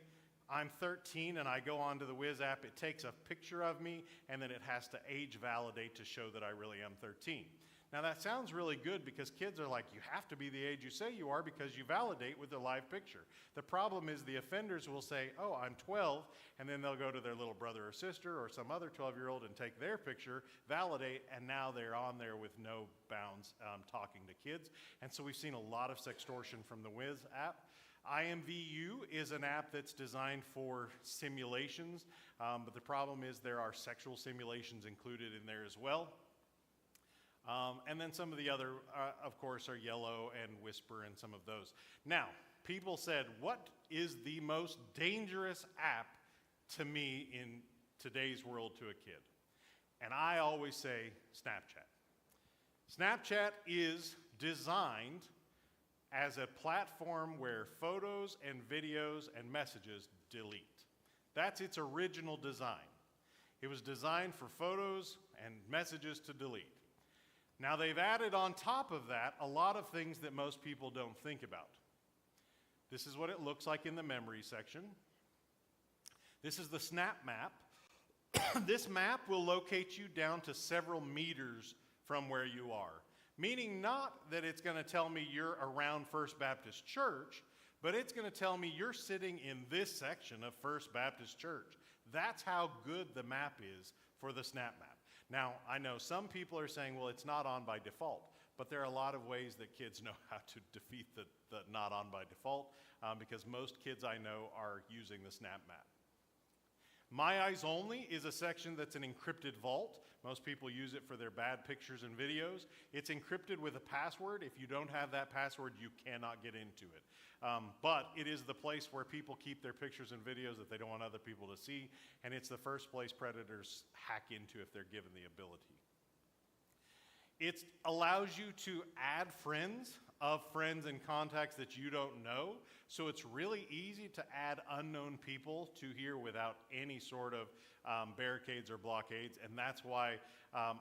I'm 13 and I go onto the Wiz app, it takes a picture of me and then it has to age validate to show that I really am 13. Now that sounds really good because kids are like, you have to be the age you say you are because you validate with a live picture. The problem is the offenders will say, oh, I'm 12, and then they'll go to their little brother or sister or some other 12-year-old and take their picture, validate, and now they're on there with no bounds talking to kids. And so we've seen a lot of sextortion from the Wiz app. IMVU is an app that's designed for simulations, but the problem is there are sexual simulations included in there as well. And then some of the other, of course, are Yellow and Whisper and some of those. Now, people said, what is the most dangerous app to me in today's world to a kid? And I always say Snapchat. Snapchat is designed as a platform where photos and videos and messages delete. That's its original design. It was designed for photos and messages to delete. Now they've added on top of that a lot of things that most people don't think about. This is what it looks like in the memory section. This is the Snap Map. This map will locate you down to several meters from where you are. Meaning not that it's going to tell me you're around First Baptist Church, but it's going to tell me you're sitting in this section of First Baptist Church. That's how good the map is for the Snap Map. Now, I know some people are saying, well, it's not on by default, but there are a lot of ways that kids know how to defeat the not on by default because most kids I know are using the Snap Map. My Eyes Only is a section that's an encrypted vault. Most people use it for their bad pictures and videos. It's encrypted with a password. If you don't have that password, you cannot get into it. But it is the place where people keep their pictures and videos that they don't want other people to see, and it's the first place predators hack into if they're given the ability. It allows you to add friends of friends and contacts that you don't know, so it's really easy to add unknown people to here without any sort of barricades or blockades, and that's why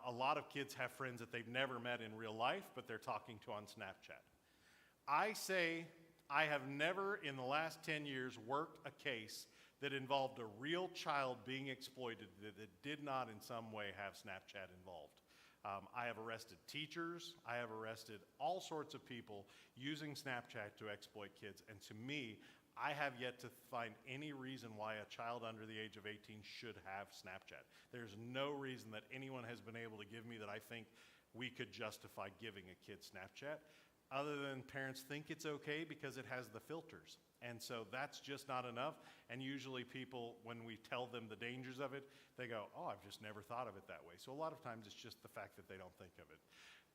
a lot of kids have friends that they've never met in real life, but they're talking to on Snapchat. I say I have never in the last 10 years worked a case that involved a real child being exploited that did not in some way have Snapchat involved. I have arrested teachers, I have arrested all sorts of people using Snapchat to exploit kids, and to me, I have yet to find any reason why a child under the age of 18 should have Snapchat. There's no reason that anyone has been able to give me that I think we could justify giving a kid Snapchat, other than parents think it's okay because it has the filters. And so that's just not enough. And usually people, when we tell them the dangers of it, they go, oh, I've just never thought of it that way. So a lot of times it's just the fact that they don't think of it.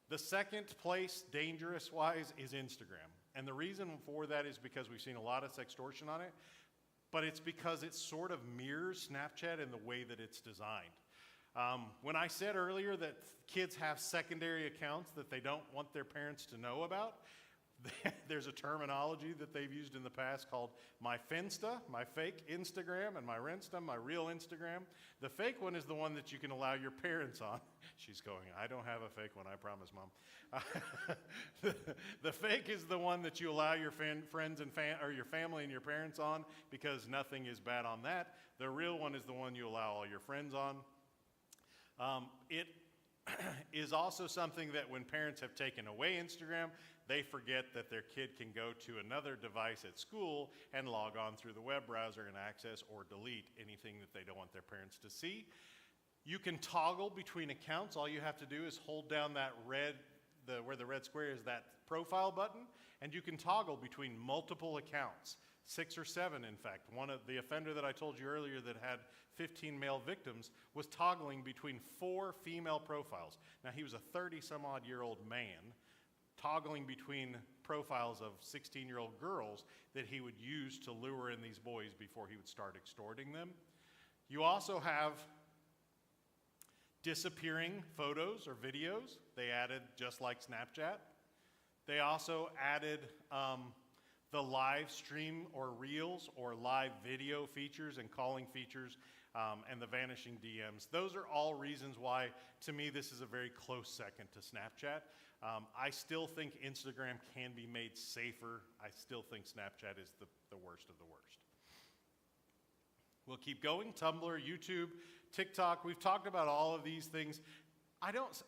The second place, dangerous-wise, is Instagram. And the reason for that is because we've seen a lot of sextortion on it, but it's because it sort of mirrors Snapchat in the way that it's designed. When I said earlier that kids have secondary accounts that they don't want their parents to know about, there's a terminology that they've used in the past called my Finsta, my fake Instagram, and my Rensta, my real Instagram. The fake one is the one that you can allow your parents on. She's going, I don't have a fake one, I promise, Mom. The fake is the one that you allow your friends and or your family and your parents on because nothing is bad on that. The real one is the one you allow all your friends on. It is also something that when parents have taken away Instagram, they forget that their kid can go to another device at school and log on through the web browser and access or delete anything that they don't want their parents to see. You can toggle between accounts. All you have to do is hold down that where the red square is, that profile button, and you can toggle between multiple accounts, 6 or 7 in fact. One of the offender that I told you earlier that had 15 male victims was toggling between 4 female profiles. Now he was a 30-some-odd-year-old man toggling between profiles of 16-year-old girls that he would use to lure in these boys before he would start extorting them. You also have disappearing photos or videos. They added just like Snapchat. They also added the live stream or reels or live video features and calling features and the vanishing DMs. Those are all reasons why, to me, this is a very close second to Snapchat. I still think Instagram can be made safer. I still think Snapchat is the worst of the worst. We'll keep going. Tumblr, YouTube, TikTok. We've talked about all of these things.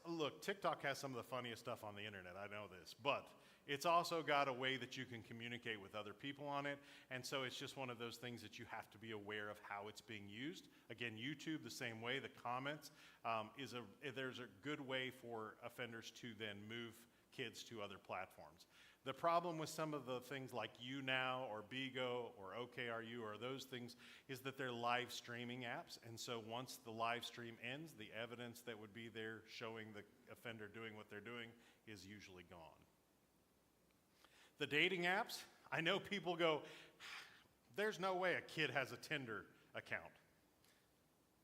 Look, TikTok has some of the funniest stuff on the internet, I know this, but it's also got a way that you can communicate with other people on it, and so it's just one of those things that you have to be aware of how it's being used. Again, YouTube, the same way, the comments, there's a good way for offenders to then move kids to other platforms. The problem with some of the things like YouNow or Bigo or OKRU or those things is that they're live streaming apps, and so once the live stream ends, the evidence that would be there showing the offender doing what they're doing is usually gone. The dating apps, I know people go, there's no way a kid has a Tinder account.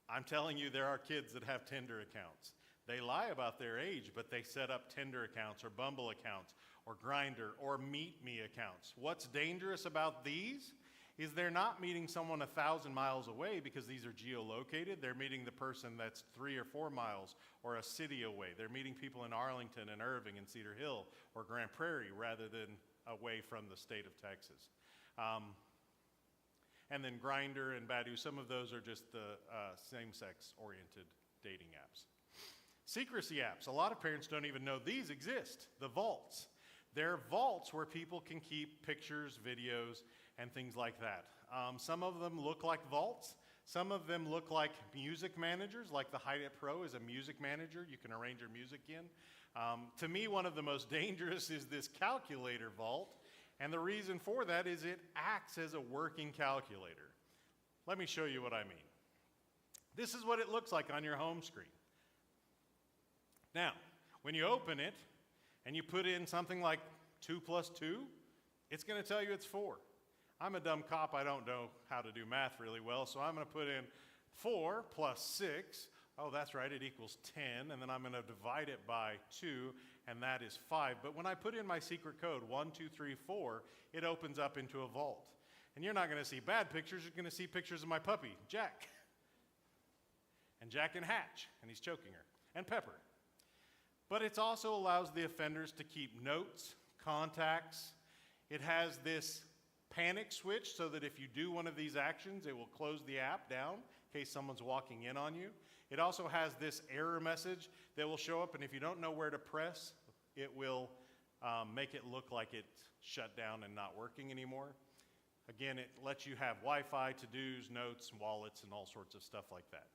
I'm telling you, there are kids that have Tinder accounts. They lie about their age, but they set up Tinder accounts or Bumble accounts or Grindr or Meet Me accounts. What's dangerous about these is they're not meeting someone 1,000 miles away because these are geolocated. They're meeting the person that's 3 or 4 miles or a city away. They're meeting people in Arlington and Irving and Cedar Hill or Grand Prairie rather than away from the state of Texas. And then Grindr and Badoo, some of those are just the same-sex oriented dating apps. Secrecy apps, a lot of parents don't even know these exist, the vaults. They're vaults where people can keep pictures, videos, and things like that. Some of them look like vaults. Some of them look like music managers, like the Hidet Pro is a music manager. You can arrange your music in. To me, one of the most dangerous is this calculator vault. And the reason for that is it acts as a working calculator. Let me show you what I mean. This is what it looks like on your home screen. Now, when you open it and you put in something like 2 plus 2, it's going to tell you it's 4. I'm a dumb cop. I don't know how to do math really well, so I'm going to put in 4 plus 6. Oh, that's right, it equals 10, and then I'm going to divide it by 2, and that is 5. But when I put in my secret code, 1, 2, 3, 4, it opens up into a vault. And you're not going to see bad pictures. You're going to see pictures of my puppy, Jack. And Jack and Hatch, and he's choking her, and Pepper. But it also allows the offenders to keep notes, contacts. It has this panic switch so that if you do one of these actions, it will close the app down in case someone's walking in on you. It also has this error message that will show up, and if you don't know where to press, it will make it look like it's shut down and not working anymore. Again, it lets you have Wi-Fi, to-dos, notes, wallets, and all sorts of stuff like that.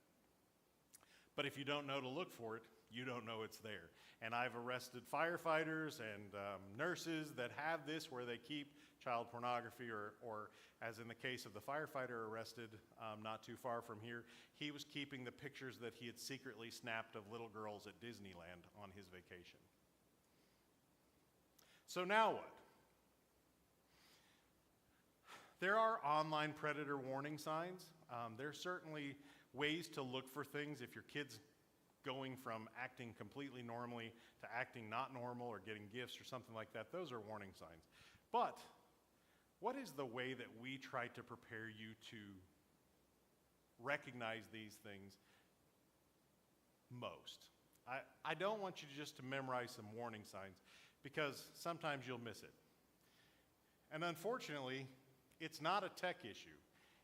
But if you don't know to look for it, you don't know it's there. And I've arrested firefighters and nurses that have this where they keep child pornography or as in the case of the firefighter arrested not too far from here, he was keeping the pictures that he had secretly snapped of little girls at Disneyland on his vacation. So now what? There are online predator warning signs. There's certainly ways to look for things if your kid's going from acting completely normally to acting not normal or getting gifts or something like that. Those are warning signs. But what is the way that we try to prepare you to recognize these things most? I don't want you just to memorize some warning signs because sometimes you'll miss it. And unfortunately, it's not a tech issue.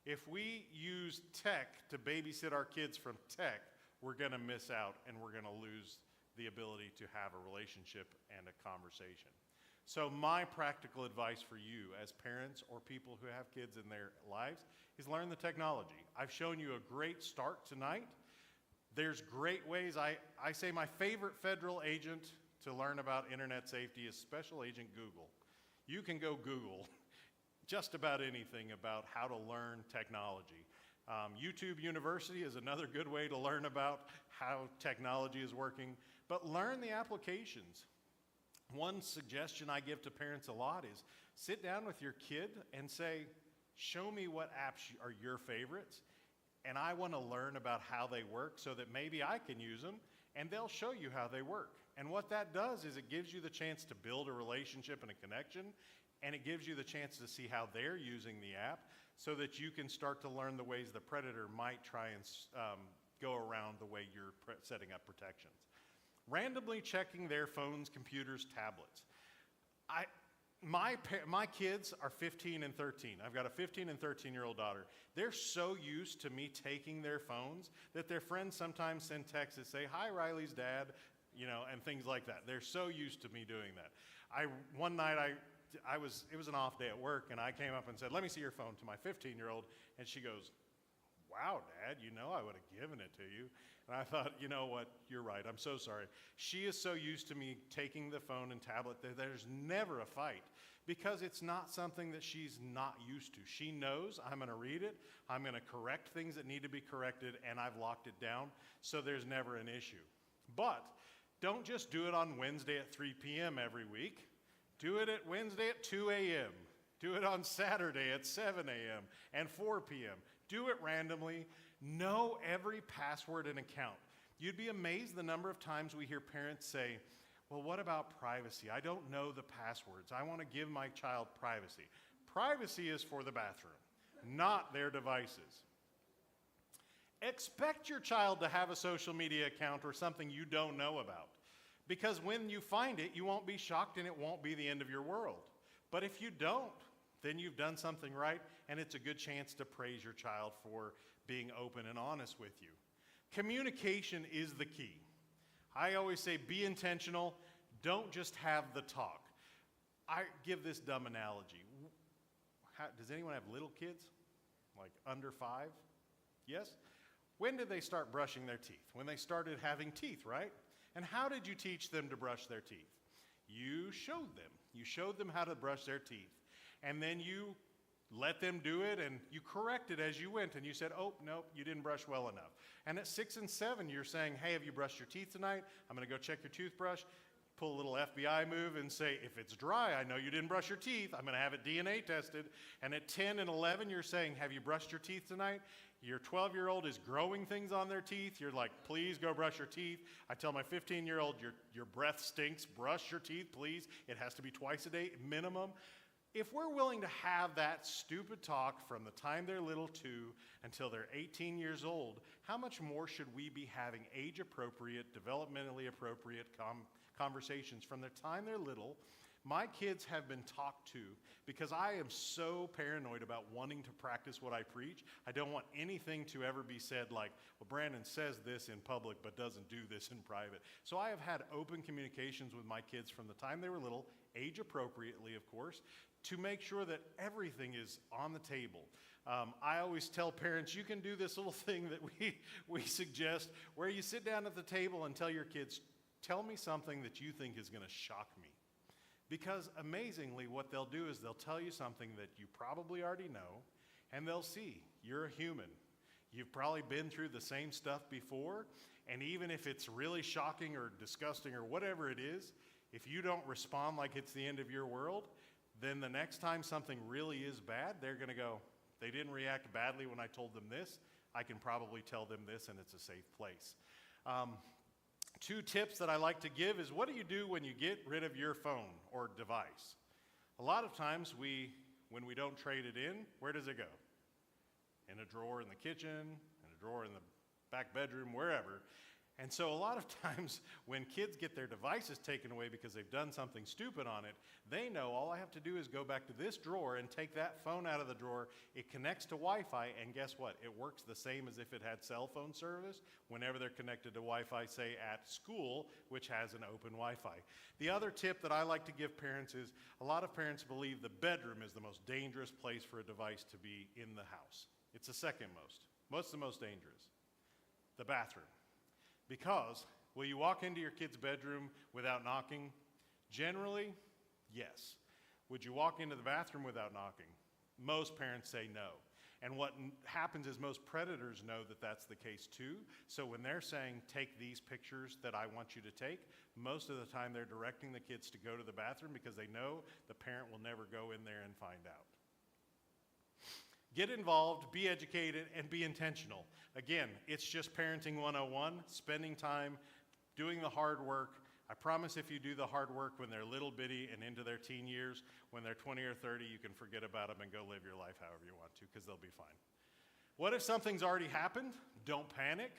If we use tech to babysit our kids from tech, we're going to miss out and we're going to lose the ability to have a relationship and a conversation. So my practical advice for you as parents or people who have kids in their lives is learn the technology. I've shown you a great start tonight. There's great ways. I say my favorite federal agent to learn about internet safety is Special Agent Google. You can go Google just about anything about how to learn technology. YouTube University is another good way to learn about how technology is working, but learn the applications. One suggestion I give to parents a lot is sit down with your kid and say, show me what apps are your favorites, and I want to learn about how they work so that maybe I can use them, and they'll show you how they work. And what that does is it gives you the chance to build a relationship and a connection, and it gives you the chance to see how they're using the app so that you can start to learn the ways the predator might try and go around the way you're setting up protections. Randomly checking their phones, computers, tablets. my kids are 15 and 13. I've got a 15 and 13-year-old daughter. They're so used to me taking their phones that their friends sometimes send texts that say, "Hi, Riley's dad," and things like that. They're so used to me doing that. One night it was an off day at work, and I came up and said, "Let me see your phone," to my 15-year-old, and she goes, "Wow, Dad, I would have given it to you." And I thought, you know what, you're right, I'm so sorry. She is so used to me taking the phone and tablet that there's never a fight because it's not something that she's not used to. She knows I'm gonna read it, I'm gonna correct things that need to be corrected, and I've locked it down, so there's never an issue. But don't just do it on Wednesday at 3 p.m. every week. Do it at Wednesday at 2 a.m. Do it on Saturday at 7 a.m. and 4 p.m. Do it randomly. Know every password and account. You'd be amazed the number of times we hear parents say, "Well, what about privacy? I don't know the passwords. I want to give my child privacy." Privacy is for the bathroom, not their devices. Expect your child to have a social media account or something you don't know about, because when you find it, you won't be shocked and it won't be the end of your world. But if you don't, then you've done something right, and it's a good chance to praise your child for being open and honest with you. Communication is the key. I always say be intentional, don't just have the talk. I give this dumb analogy. Does anyone have little kids? Like under 5? Yes? When did they start brushing their teeth? When they started having teeth, right? And how did you teach them to brush their teeth? You showed them. You showed them how to brush their teeth. And then you let them do it, and you corrected as you went, and you said, "Oh, no, you didn't brush well enough." And at 6 and 7, you're saying, "Hey, have you brushed your teeth tonight? I'm gonna go check your toothbrush." Pull a little FBI move and say, "If it's dry, I know you didn't brush your teeth. I'm gonna have it DNA tested." And at 10 and 11, you're saying, "Have you brushed your teeth tonight?" Your 12-year-old is growing things on their teeth. You're like, "Please go brush your teeth." I tell my 15-year-old, your breath stinks. Brush your teeth, please. It has to be twice a day minimum. If we're willing to have that stupid talk from the time they're little to until they're 18 years old, how much more should we be having age-appropriate, developmentally appropriate conversations from the time they're little? My kids have been talked to because I am so paranoid about wanting to practice what I preach. I don't want anything to ever be said like, "Well, Brandon says this in public but doesn't do this in private." So I have had open communications with my kids from the time they were little, age appropriately, of course, to make sure that everything is on the table. I always tell parents, you can do this little thing that we suggest where you sit down at the table and tell your kids, "Tell me something that you think is going to shock me." Because amazingly, what they'll do is they'll tell you something that you probably already know, and they'll see you're a human. You've probably been through the same stuff before, and even if it's really shocking or disgusting or whatever it is, if you don't respond like it's the end of your world, then the next time something really is bad, they're gonna go, "They didn't react badly when I told them this. I can probably tell them this, and it's a safe place." 2 tips that I like to give is, what do you do when you get rid of your phone or device? A lot of times when we don't trade it in, where does it go? In a drawer in the kitchen, in a drawer in the back bedroom, wherever. And so a lot of times when kids get their devices taken away because they've done something stupid on it, they know all I have to do is go back to this drawer and take that phone out of the drawer. It connects to Wi-Fi, and guess what? It works the same as if it had cell phone service whenever they're connected to Wi-Fi, say at school, which has an open Wi-Fi. The other tip that I like to give parents is, a lot of parents believe the bedroom is the most dangerous place for a device to be in the house. It's the second most. What's the most dangerous? The bathroom. Because, will you walk into your kid's bedroom without knocking? Generally, yes. Would you walk into the bathroom without knocking? Most parents say no. And what happens is most predators know that that's the case too. So when they're saying, "Take these pictures that I want you to take," most of the time they're directing the kids to go to the bathroom because they know the parent will never go in there and find out. Get involved, be educated, and be intentional. Again, it's just parenting 101, spending time, doing the hard work. I promise if you do the hard work when they're little bitty and into their teen years, when they're 20 or 30, you can forget about them and go live your life however you want to, because they'll be fine. What if something's already happened? Don't panic.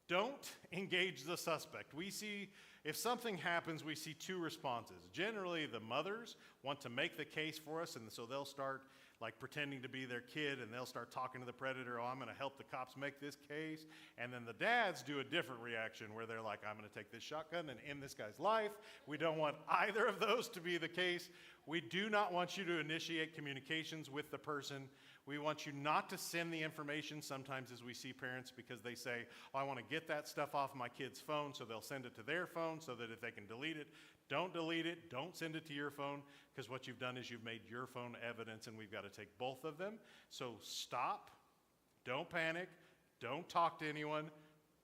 Don't engage the suspect. We see If something happens, we see two responses. Generally, the mothers want to make the case for us, and so they'll start like pretending to be their kid, and they'll start talking to the predator, oh, I'm gonna help the cops make this case. And then the dads do a different reaction where they're like, I'm gonna take this shotgun and end this guy's life. We don't want either of those to be the case. We do not want you to initiate communications with the person. We want you not to send the information sometimes as we see parents because they say, oh, I want to get that stuff off my kid's phone, so they'll send it to their phone so that if they can delete it, don't delete it, don't send it to your phone, because what you've done is you've made your phone evidence and we've got to take both of them. So stop, don't panic, don't talk to anyone,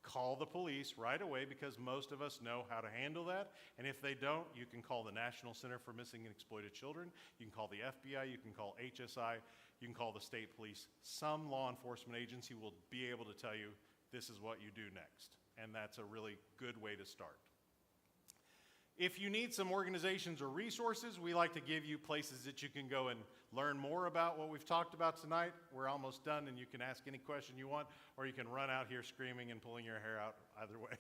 call the police right away because most of us know how to handle that. And if they don't, you can call the National Center for Missing and Exploited Children, you can call the FBI, you can call HSI, you can call the state police. Some law enforcement agency will be able to tell you this is what you do next. And that's a really good way to start. If you need some organizations or resources, we like to give you places that you can go and learn more about what we've talked about tonight. We're almost done and you can ask any question you want, or you can run out here screaming and pulling your hair out either way.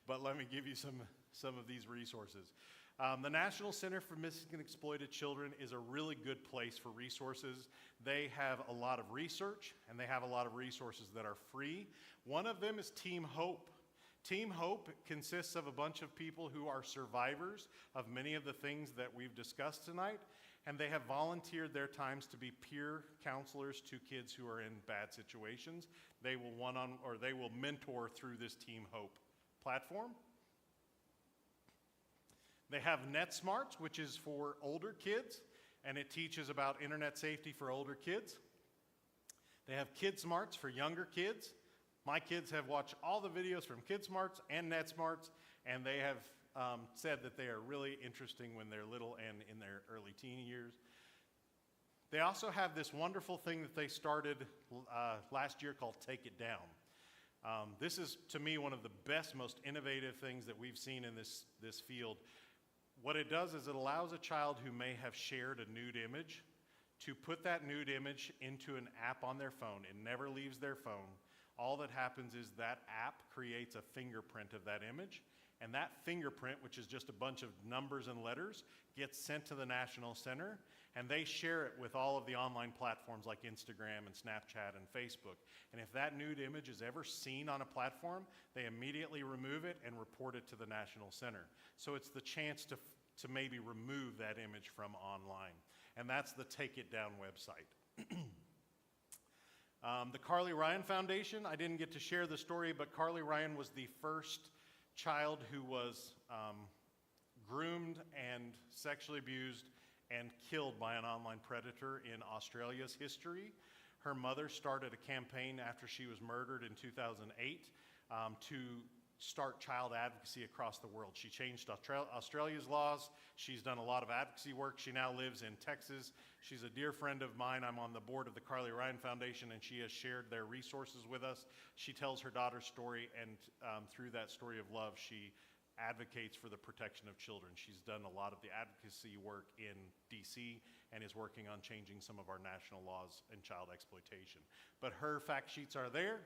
But let me give you some of these resources. The National Center for Missing and Exploited Children is a really good place for resources. They have a lot of research and they have a lot of resources that are free. One of them is Team Hope. Team Hope consists of a bunch of people who are survivors of many of the things that we've discussed tonight, and they have volunteered their times to be peer counselors to kids who are in bad situations. They will mentor through this Team Hope platform. They have NetSmarts, which is for older kids, and it teaches about internet safety for older kids. They have KidSmarts for younger kids. My kids have watched all the videos from KidSmarts and NetSmarts, and they have said that they are really interesting when they're little and in their early teen years. They also have this wonderful thing that they started last year called Take It Down. This is, to me, one of the best, most innovative things that we've seen in this field. What it does is it allows a child who may have shared a nude image to put that nude image into an app on their phone. It never leaves their phone. All that happens is that app creates a fingerprint of that image, and that fingerprint, which is just a bunch of numbers and letters, gets sent to the National Center, and they share it with all of the online platforms like Instagram and Snapchat and Facebook. And if that nude image is ever seen on a platform, they immediately remove it and report it to the National Center. So it's the chance to maybe remove that image from online. And that's the Take It Down website. The Carly Ryan Foundation, I didn't get to share the story, but Carly Ryan was the first child who was groomed and sexually abused and killed by an online predator in Australia's history. Her mother started a campaign after she was murdered in 2008 to start child advocacy across the world. She changed Australia's laws. She's done a lot of advocacy work. She now lives in Texas. She's a dear friend of mine. I'm on the board of the Carly Ryan Foundation, and she has shared their resources with us. She tells her daughter's story, and through that story of love, she advocates for the protection of children. She's done a lot of the advocacy work in DC and is working on changing some of our national laws in child exploitation. But her fact sheets are there.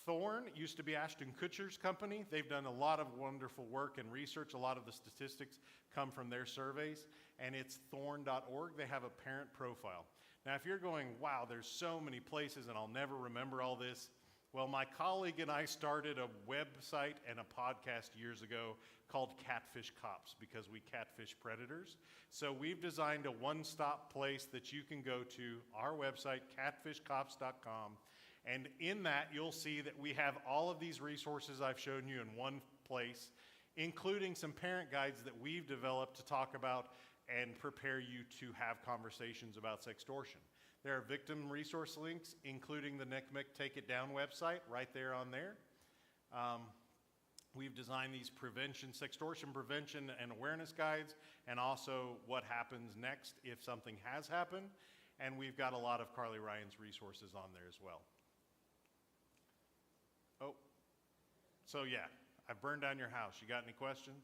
Thorn used to be Ashton Kutcher's company. They've done a lot of wonderful work and research. A lot of the statistics come from their surveys, and it's thorn.org. They have a parent profile. Now, if you're going, wow, there's so many places and I'll never remember all this, well, my colleague and I started a website and a podcast years ago called Catfish Cops because we catfish predators. So we've designed a one-stop place that you can go to, our website, catfishcops.com. And in that, you'll see that we have all of these resources I've shown you in one place, including some parent guides that we've developed to talk about and prepare you to have conversations about sextortion. There are victim resource links, including the NCMEC Take It Down website right there on there. We've designed these sextortion prevention and awareness guides, and also what happens next if something has happened. And we've got a lot of Carly Ryan's resources on there as well. Oh, so yeah, I've burned down your house. You got any questions?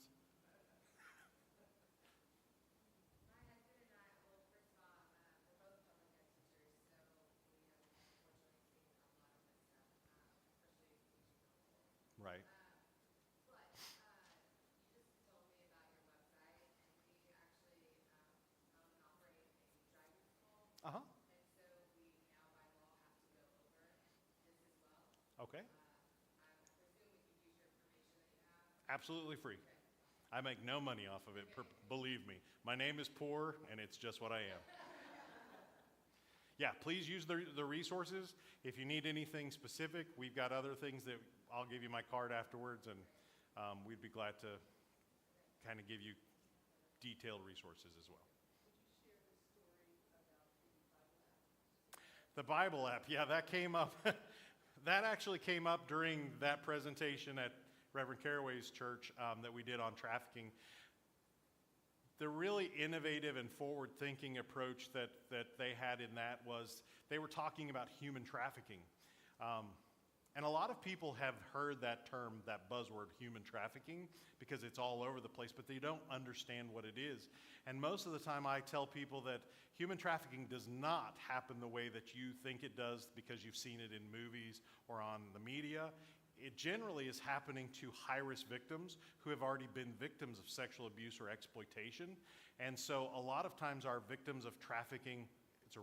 Right. Uh-huh. Okay. Absolutely free. I make no money off of it, believe me. My name is poor, and it's just what I am. Yeah, please use the resources. If you need anything specific, we've got other things that I'll give you my card afterwards, and we'd be glad to kind of give you detailed resources as well. The Bible app, yeah, that came up. That actually came up during that presentation at Reverend Caraway's church that we did on trafficking. The really innovative and forward-thinking approach that they had in that was they were talking about human trafficking. And a lot of people have heard that term, that buzzword, human trafficking, because it's all over the place, but they don't understand what it is. And most of the time I tell people that human trafficking does not happen the way that you think it does because you've seen it in movies or on the media. It generally is happening to high-risk victims who have already been victims of sexual abuse or exploitation. And so a lot of times our victims of trafficking, it's a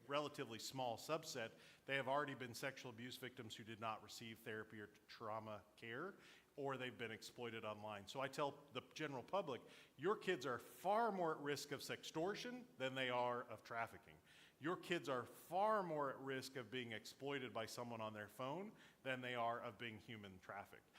relatively small subset, they have already been sexual abuse victims who did not receive therapy or trauma care, or they've been exploited online. So I tell the general public, your kids are far more at risk of sextortion than they are of trafficking. Your kids are far more at risk of being exploited by someone on their phone than they are of being human trafficked.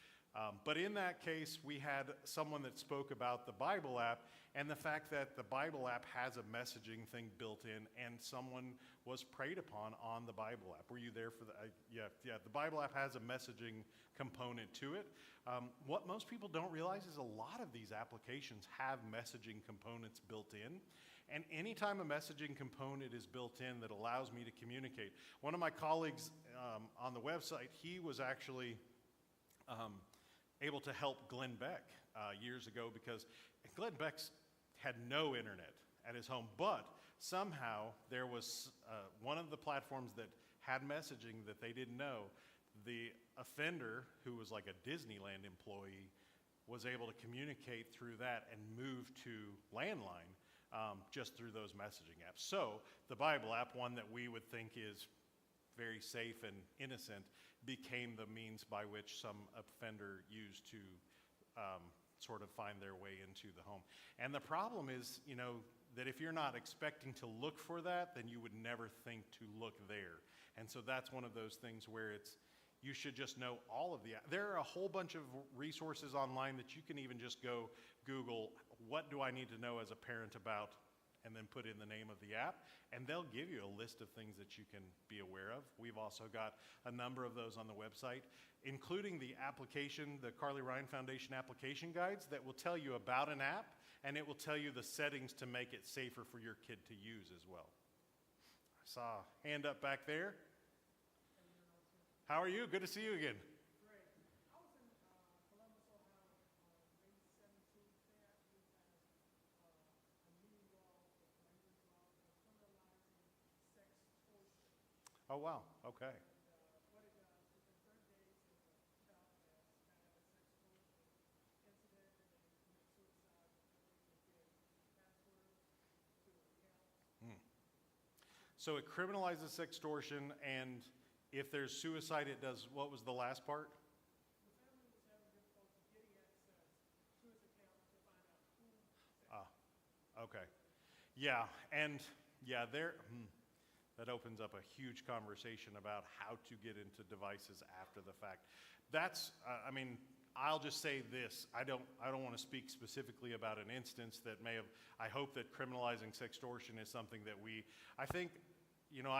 But in that case, we had someone that spoke about the Bible app and the fact that the Bible app has a messaging thing built in, and someone was preyed upon on the Bible app. Were you there for the, yeah, the Bible app has a messaging component to it. What most people don't realize is a lot of these applications have messaging components built in. And anytime a messaging component is built in that allows me to communicate, one of my colleagues on the website, he was actually able to help Glenn Beck years ago, because Glenn Beck had no internet at his home, but somehow there was one of the platforms that had messaging that they didn't know. The offender, who was like a Disneyland employee, was able to communicate through that and move to landline just through those messaging apps. So the Bible app, one that we would think is very safe and innocent, became the means by which some offender used to sort of find their way into the home. And the problem is, you know, that if you're not expecting to look for that, then you would never think to look there. And so that's one of those things where you should just know all of there are a whole bunch of resources online that you can even just go Google, what do I need to know as a parent about, and then put in the name of the app, and they'll give you a list of things that you can be aware of. We've also got a number of those on the website, including the application, the Carly Ryan Foundation application guides that will tell you about an app, and it will tell you the settings to make it safer for your kid to use as well. I saw a hand up back there. How are you? Good to see you again. Oh, wow. Okay. So it criminalizes sextortion, and if there's suicide, it does, what was the last part? Okay. Yeah, and yeah, that opens up a huge conversation about how to get into devices after the fact. That's, I mean, I'll just say this. I don't want to speak specifically about an instance that may have, I hope that criminalizing sextortion is something that I think, you know,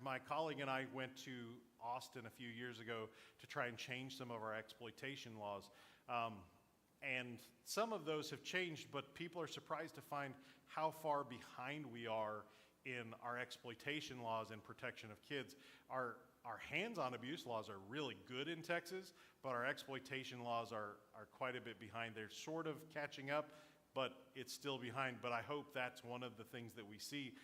my colleague and I went to Austin a few years ago to try and change some of our exploitation laws. And some of those have changed, but people are surprised to find how far behind we are in our exploitation laws and protection of kids. Our hands-on abuse laws are really good in Texas, but our exploitation laws are quite a bit behind. They're sort of catching up, but it's still behind. But I hope that's one of the things that we see.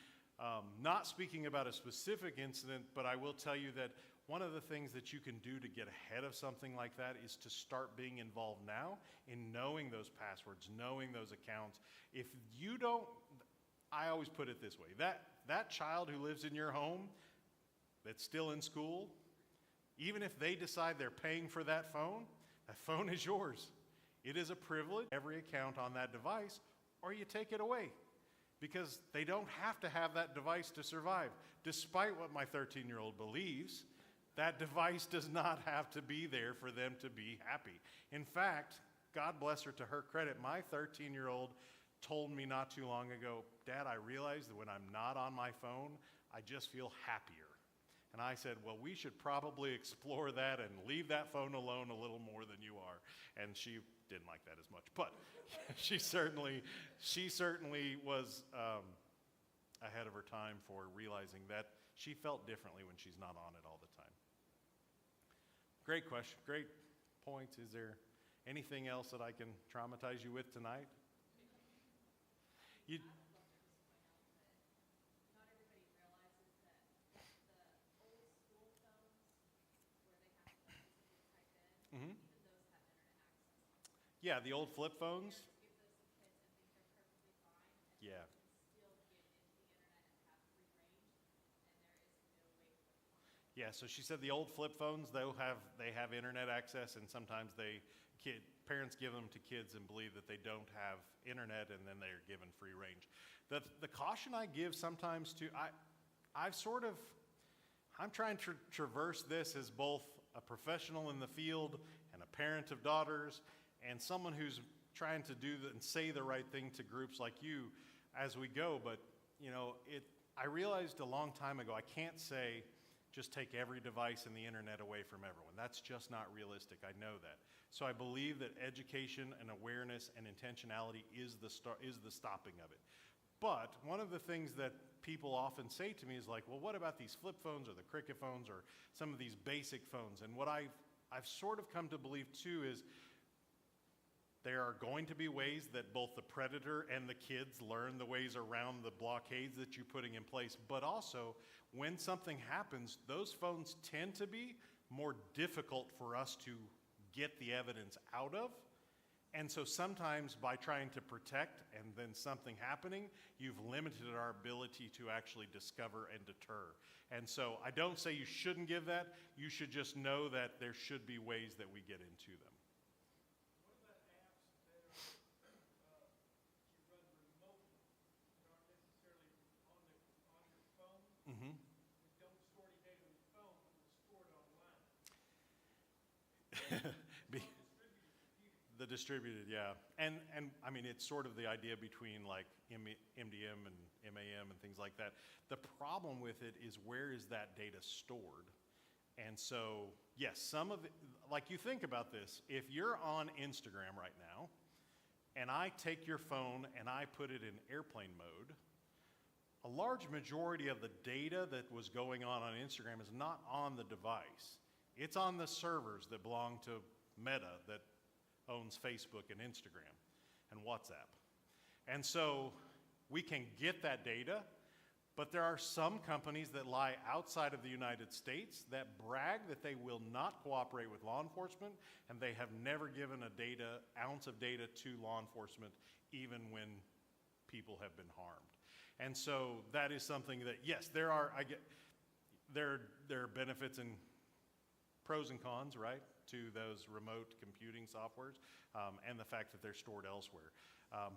Not speaking about a specific incident, but I will tell you that one of the things that you can do to get ahead of something like that is to start being involved now in knowing those passwords, knowing those accounts. If you don't, I always put it this way, that child who lives in your home that's still in school, even if they decide they're paying for that phone is yours. It is a privilege, every account on that device, or you take it away. Because they don't have to have that device to survive. Despite what my 13-year-old believes, that device does not have to be there for them to be happy. In fact, God bless her, to her credit, my 13-year-old told me not too long ago, Dad, I realize that when I'm not on my phone, I just feel happier. And I said, well, we should probably explore that and leave that phone alone a little more than you are. And she didn't like that as much. But she certainly was ahead of her time for realizing that she felt differently when she's not on it all the time. Great question, great points. Is there anything else that I can traumatize you with tonight? Yeah, the old flip phones. Yeah. Yeah, so she said the old flip phones, they have internet access, and sometimes parents give them to kids and believe that they don't have internet, and then they're given free range. The caution I give sometimes I'm trying to traverse this as both a professional in the field and a parent of daughters, and someone who's trying to do and say the right thing to groups like you as we go. But I realized a long time ago, I can't say just take every device and the internet away from everyone. That's just not realistic. I know that. So I believe that education and awareness and intentionality is the stopping of it. But one of the things that people often say to me is like, well, what about these flip phones or the Cricket phones or some of these basic phones? And what I've sort of come to believe too is there are going to be ways that both the predator and the kids learn the ways around the blockades that you're putting in place. But also, when something happens, those phones tend to be more difficult for us to get the evidence out of. And so sometimes by trying to protect and then something happening, you've limited our ability to actually discover and deter. And so I don't say you shouldn't give that. You should just know that there should be ways that we get into them. The distributed, yeah. And I mean, it's sort of the idea between like MDM and MAM and things like that. The problem with it is, where is that data stored? And so, yes, some of it, like, you think about this, if you're on Instagram right now, and I take your phone and I put it in airplane mode, a large majority of the data that was going on Instagram is not on the device. It's on the servers that belong to Meta that owns Facebook and Instagram and WhatsApp. And so we can get that data, but there are some companies that lie outside of the United States that brag that they will not cooperate with law enforcement, and they have never given an ounce of data to law enforcement, even when people have been harmed. And so that is something that, yes, there are benefits and pros and cons, right, to those remote computing softwares, and the fact that they're stored elsewhere.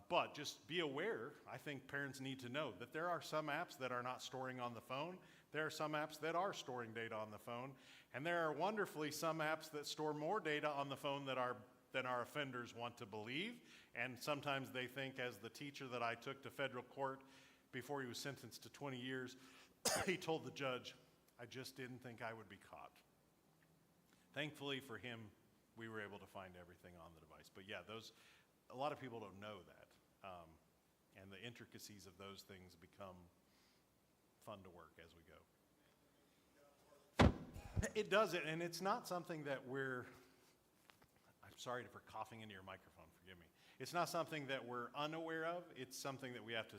But just be aware, I think parents need to know that there are some apps that are not storing on the phone. There are some apps that are storing data on the phone. And there are wonderfully some apps that store more data on the phone than our offenders want to believe. And sometimes they think, as the teacher that I took to federal court before he was sentenced to 20 years, he told the judge, I just didn't think I would be caught. Thankfully for him, we were able to find everything on the device. But yeah, a lot of people don't know that. And the intricacies of those things become fun to work as we go. It does it, and it's not something that I'm sorry for coughing into your microphone, forgive me. It's not something that we're unaware of. It's something that we have to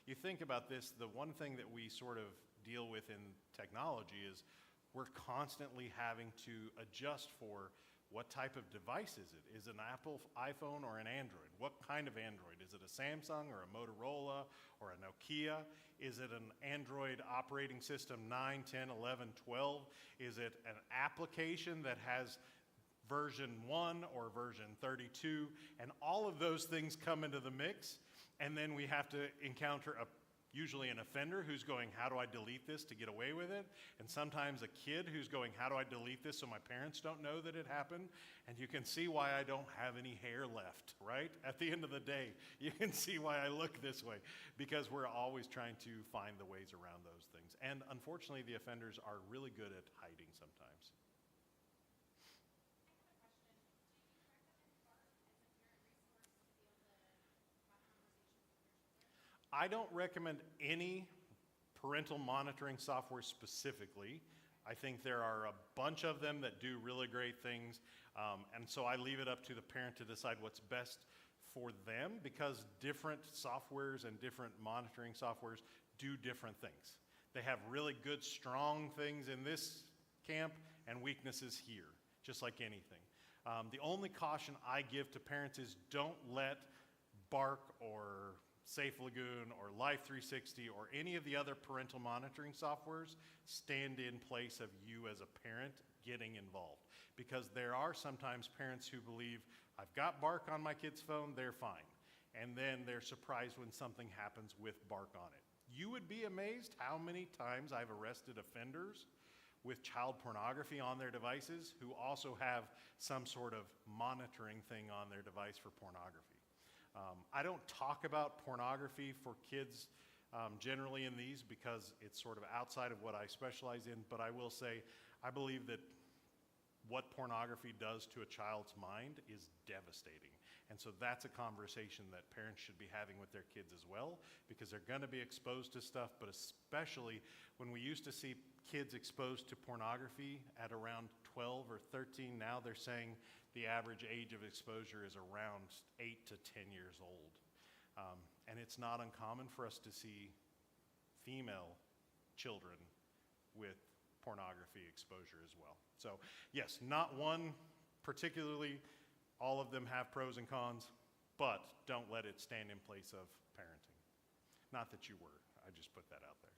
you think about this, the one thing that we sort of deal with in technology is we're constantly having to adjust for What type of device is it? Is it an Apple iPhone or an Android? What kind of Android? Is it a Samsung or a Motorola or a Nokia? Is it an Android operating system 9, 10, 11, 12? Is it an application that has version 1 or version 32? And all of those things come into the mix, and then we have to encounter usually an offender who's going, how do I delete this to get away with it? And sometimes a kid who's going, how do I delete this so my parents don't know that it happened? And you can see why I don't have any hair left, right? At the end of the day, you can see why I look this way, because we're always trying to find the ways around those things. And unfortunately, the offenders are really good at hiding sometimes. I don't recommend any parental monitoring software specifically. I think there are a bunch of them that do really great things, and so I leave it up to the parent to decide what's best for them, because different softwares and different monitoring softwares do different things. They have really good, strong things in this camp and weaknesses here, just like anything. The only caution I give to parents is don't let Bark or Safe Lagoon or Life360 or any of the other parental monitoring softwares stand in place of you as a parent getting involved. Because there are sometimes parents who believe, I've got Bark on my kid's phone, they're fine. And then they're surprised when something happens with Bark on it. You would be amazed how many times I've arrested offenders with child pornography on their devices who also have some sort of monitoring thing on their device for pornography. I don't talk about pornography for kids generally in these because it's sort of outside of what I specialize in, but I will say I believe that what pornography does to a child's mind is devastating. And so that's a conversation that parents should be having with their kids as well, because they're going to be exposed to stuff, but especially when we used to see kids exposed to pornography at around 12 or 13, now they're saying the average age of exposure is around 8 to 10 years old. And it's not uncommon for us to see female children with pornography exposure as well. So yes, not one particularly. All of them have pros and cons, but don't let it stand in place of parenting. Not that you were, I just put that out there.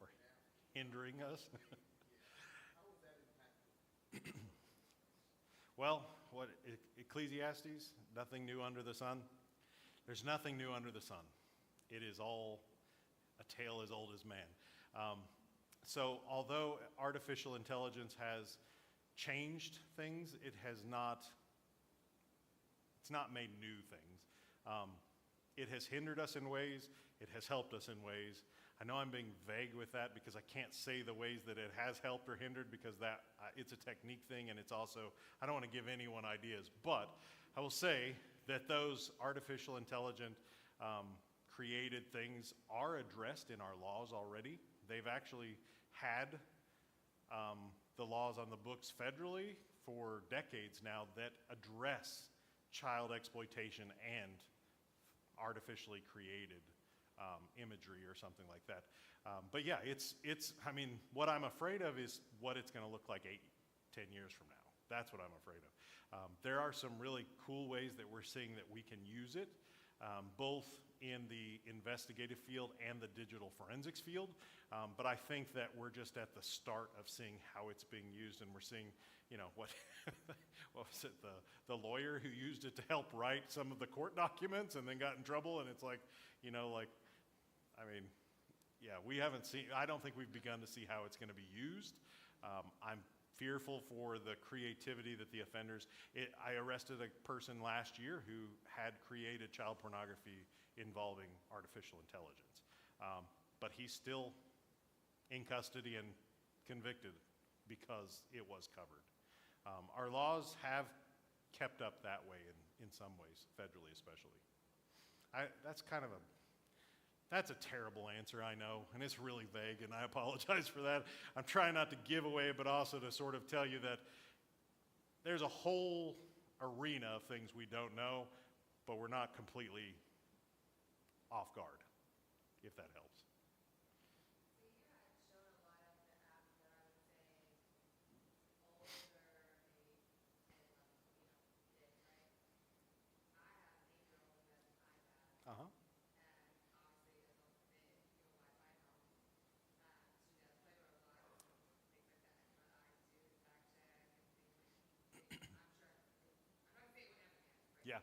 Or hindering us. Well, what Ecclesiastes, nothing new under the sun. There's nothing new under the sun. It is all a tale as old as man. So although artificial intelligence has changed things, it's not made new things. It has hindered us in ways, it has helped us in ways. I know I'm being vague with that because I can't say the ways that it has helped or hindered, because it's a technique thing, and it's also, I don't want to give anyone ideas, but I will say that those artificial intelligent created things are addressed in our laws already. They've actually had the laws on the books federally for decades now that address child exploitation and artificially created imagery or something like that. But yeah, I mean, what I'm afraid of is what it's going to look like 8-10 years from now. That's what I'm afraid of. There are some really cool ways that we're seeing that we can use it, both in the investigative field and the digital forensics field. But I think that we're just at the start of seeing how it's being used, and we're seeing, what was it, the lawyer who used it to help write some of the court documents and then got in trouble, and it's like, I mean, yeah, I don't think we've begun to see how it's going to be used. I'm fearful for the creativity that the offenders, I arrested a person last year who had created child pornography involving artificial intelligence. But he's still in custody and convicted because it was covered. Our laws have kept up that way in some ways, federally especially. That's a terrible answer, I know, and it's really vague, and I apologize for that. I'm trying not to give away, but also to sort of tell you that there's a whole arena of things we don't know. but we're not completely off guard, if that helps. Uh-huh. Yeah.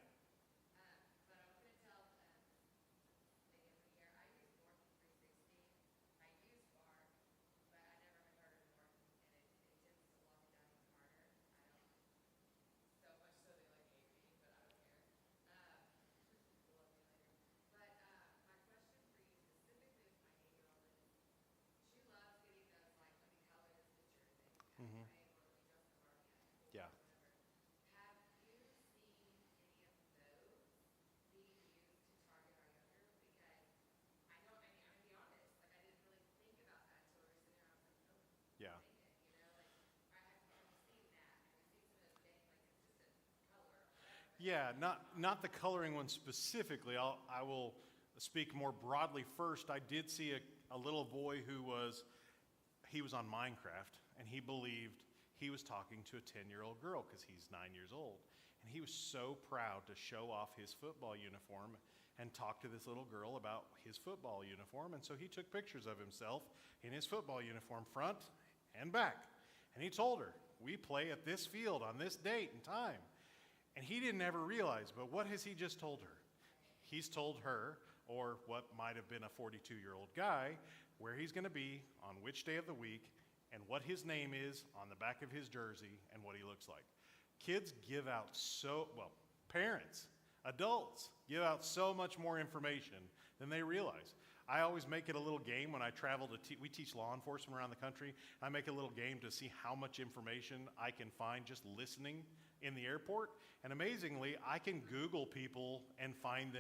Mm-hmm. Yeah. Yeah. Yeah, not the coloring one specifically. I will speak more broadly first. I did see a little boy he was on Minecraft, and he believed he was talking to a 10-year-old girl because he's 9 years old. And he was so proud to show off his football uniform and talk to this little girl about his football uniform. And so he took pictures of himself in his football uniform, front and back. And he told her, we play at this field on this date and time. And he didn't ever realize, but what has he just told her? He's told her, or what might have been a 42-year-old guy, where he's going to be on which day of the week and what his name is on the back of his jersey and what he looks like. Kids give out parents, adults give out so much more information than they realize. I always make it a little game when I travel we teach law enforcement around the country. I make a little game to see how much information I can find just listening in the airport. And amazingly, I can Google people and find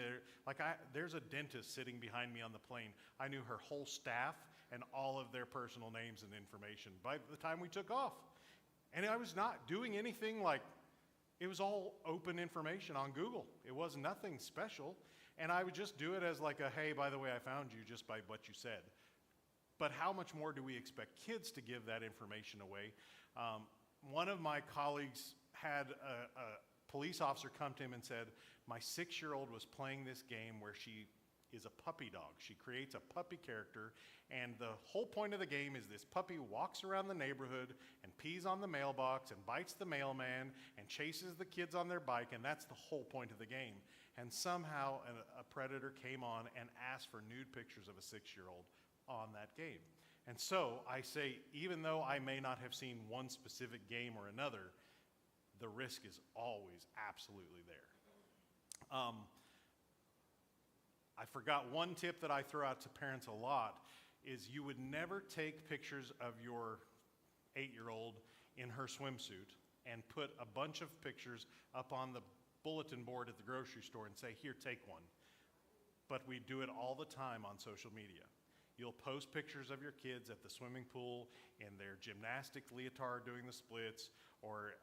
there's a dentist sitting behind me on the plane. I knew her whole staff and all of their personal names and information by the time we took off. And I was not doing anything it was all open information on Google. It was nothing special. And I would just do it as hey, by the way, I found you just by what you said. But how much more do we expect kids to give that information away? One of my colleagues had a police officer come to him and said, my 6-year-old was playing this game where she is a puppy dog. She creates a puppy character, and the whole point of the game is this puppy walks around the neighborhood and pees on the mailbox and bites the mailman and chases the kids on their bike, and that's the whole point of the game. And somehow a predator came on and asked for nude pictures of a 6-year-old on that game. And so I say, even though I may not have seen one specific game or another, the risk is always absolutely there. I forgot one tip that I throw out to parents a lot is you would never take pictures of your 8-year-old in her swimsuit and put a bunch of pictures up on the bulletin board at the grocery store and say, here, take one. But we do it all the time on social media. You'll post pictures of your kids at the swimming pool in their gymnastic leotard doing the splits, or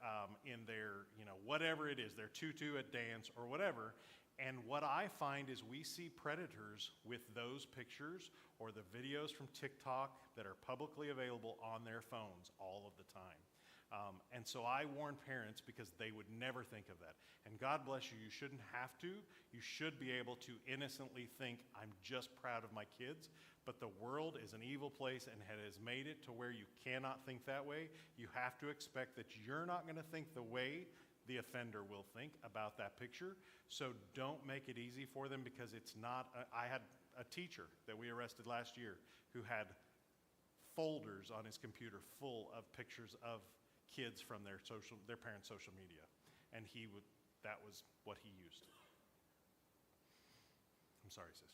in their, whatever it is, their tutu at dance or whatever. And what I find is we see predators with those pictures or the videos from TikTok that are publicly available on their phones all of the time. And so I warn parents because they would never think of that. And God bless you, you shouldn't have to. You should be able to innocently think, I'm just proud of my kids. But the world is an evil place and has made it to where you cannot think that way. You have to expect that you're not going to think the way the offender will think about that picture. So don't make it easy for them because it's not. I had a teacher that we arrested last year who had folders on his computer full of pictures of kids from their parents' social media, and that was what he used. I'm sorry, sisters.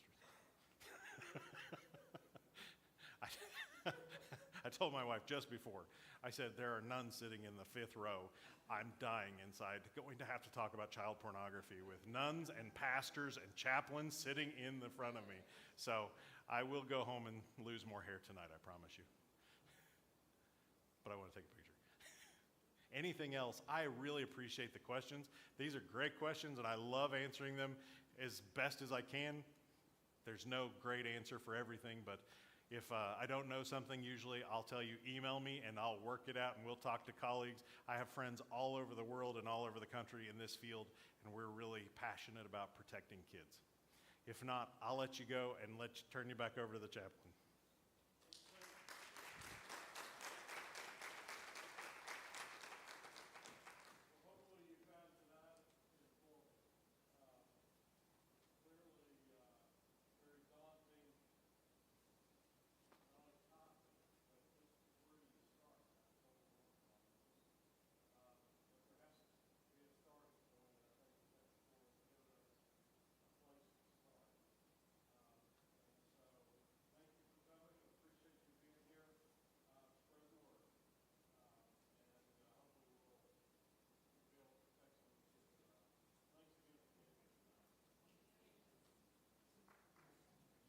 I told my wife just before, I said, there are nuns sitting in the 5th row. I'm dying inside, going to have to talk about child pornography with nuns and pastors and chaplains sitting in the front of me. So I will go home and lose more hair tonight, I promise you. But I want to take a picture. anything else, I really appreciate the questions. These are great questions, and I love answering them as best as I can. There's no great answer for everything, but if I don't know something, usually I'll tell you, email me, and I'll work it out, and we'll talk to colleagues. I have friends all over the world and all over the country in this field, and we're really passionate about protecting kids. If not, I'll let you go and turn you back over to the chaplain.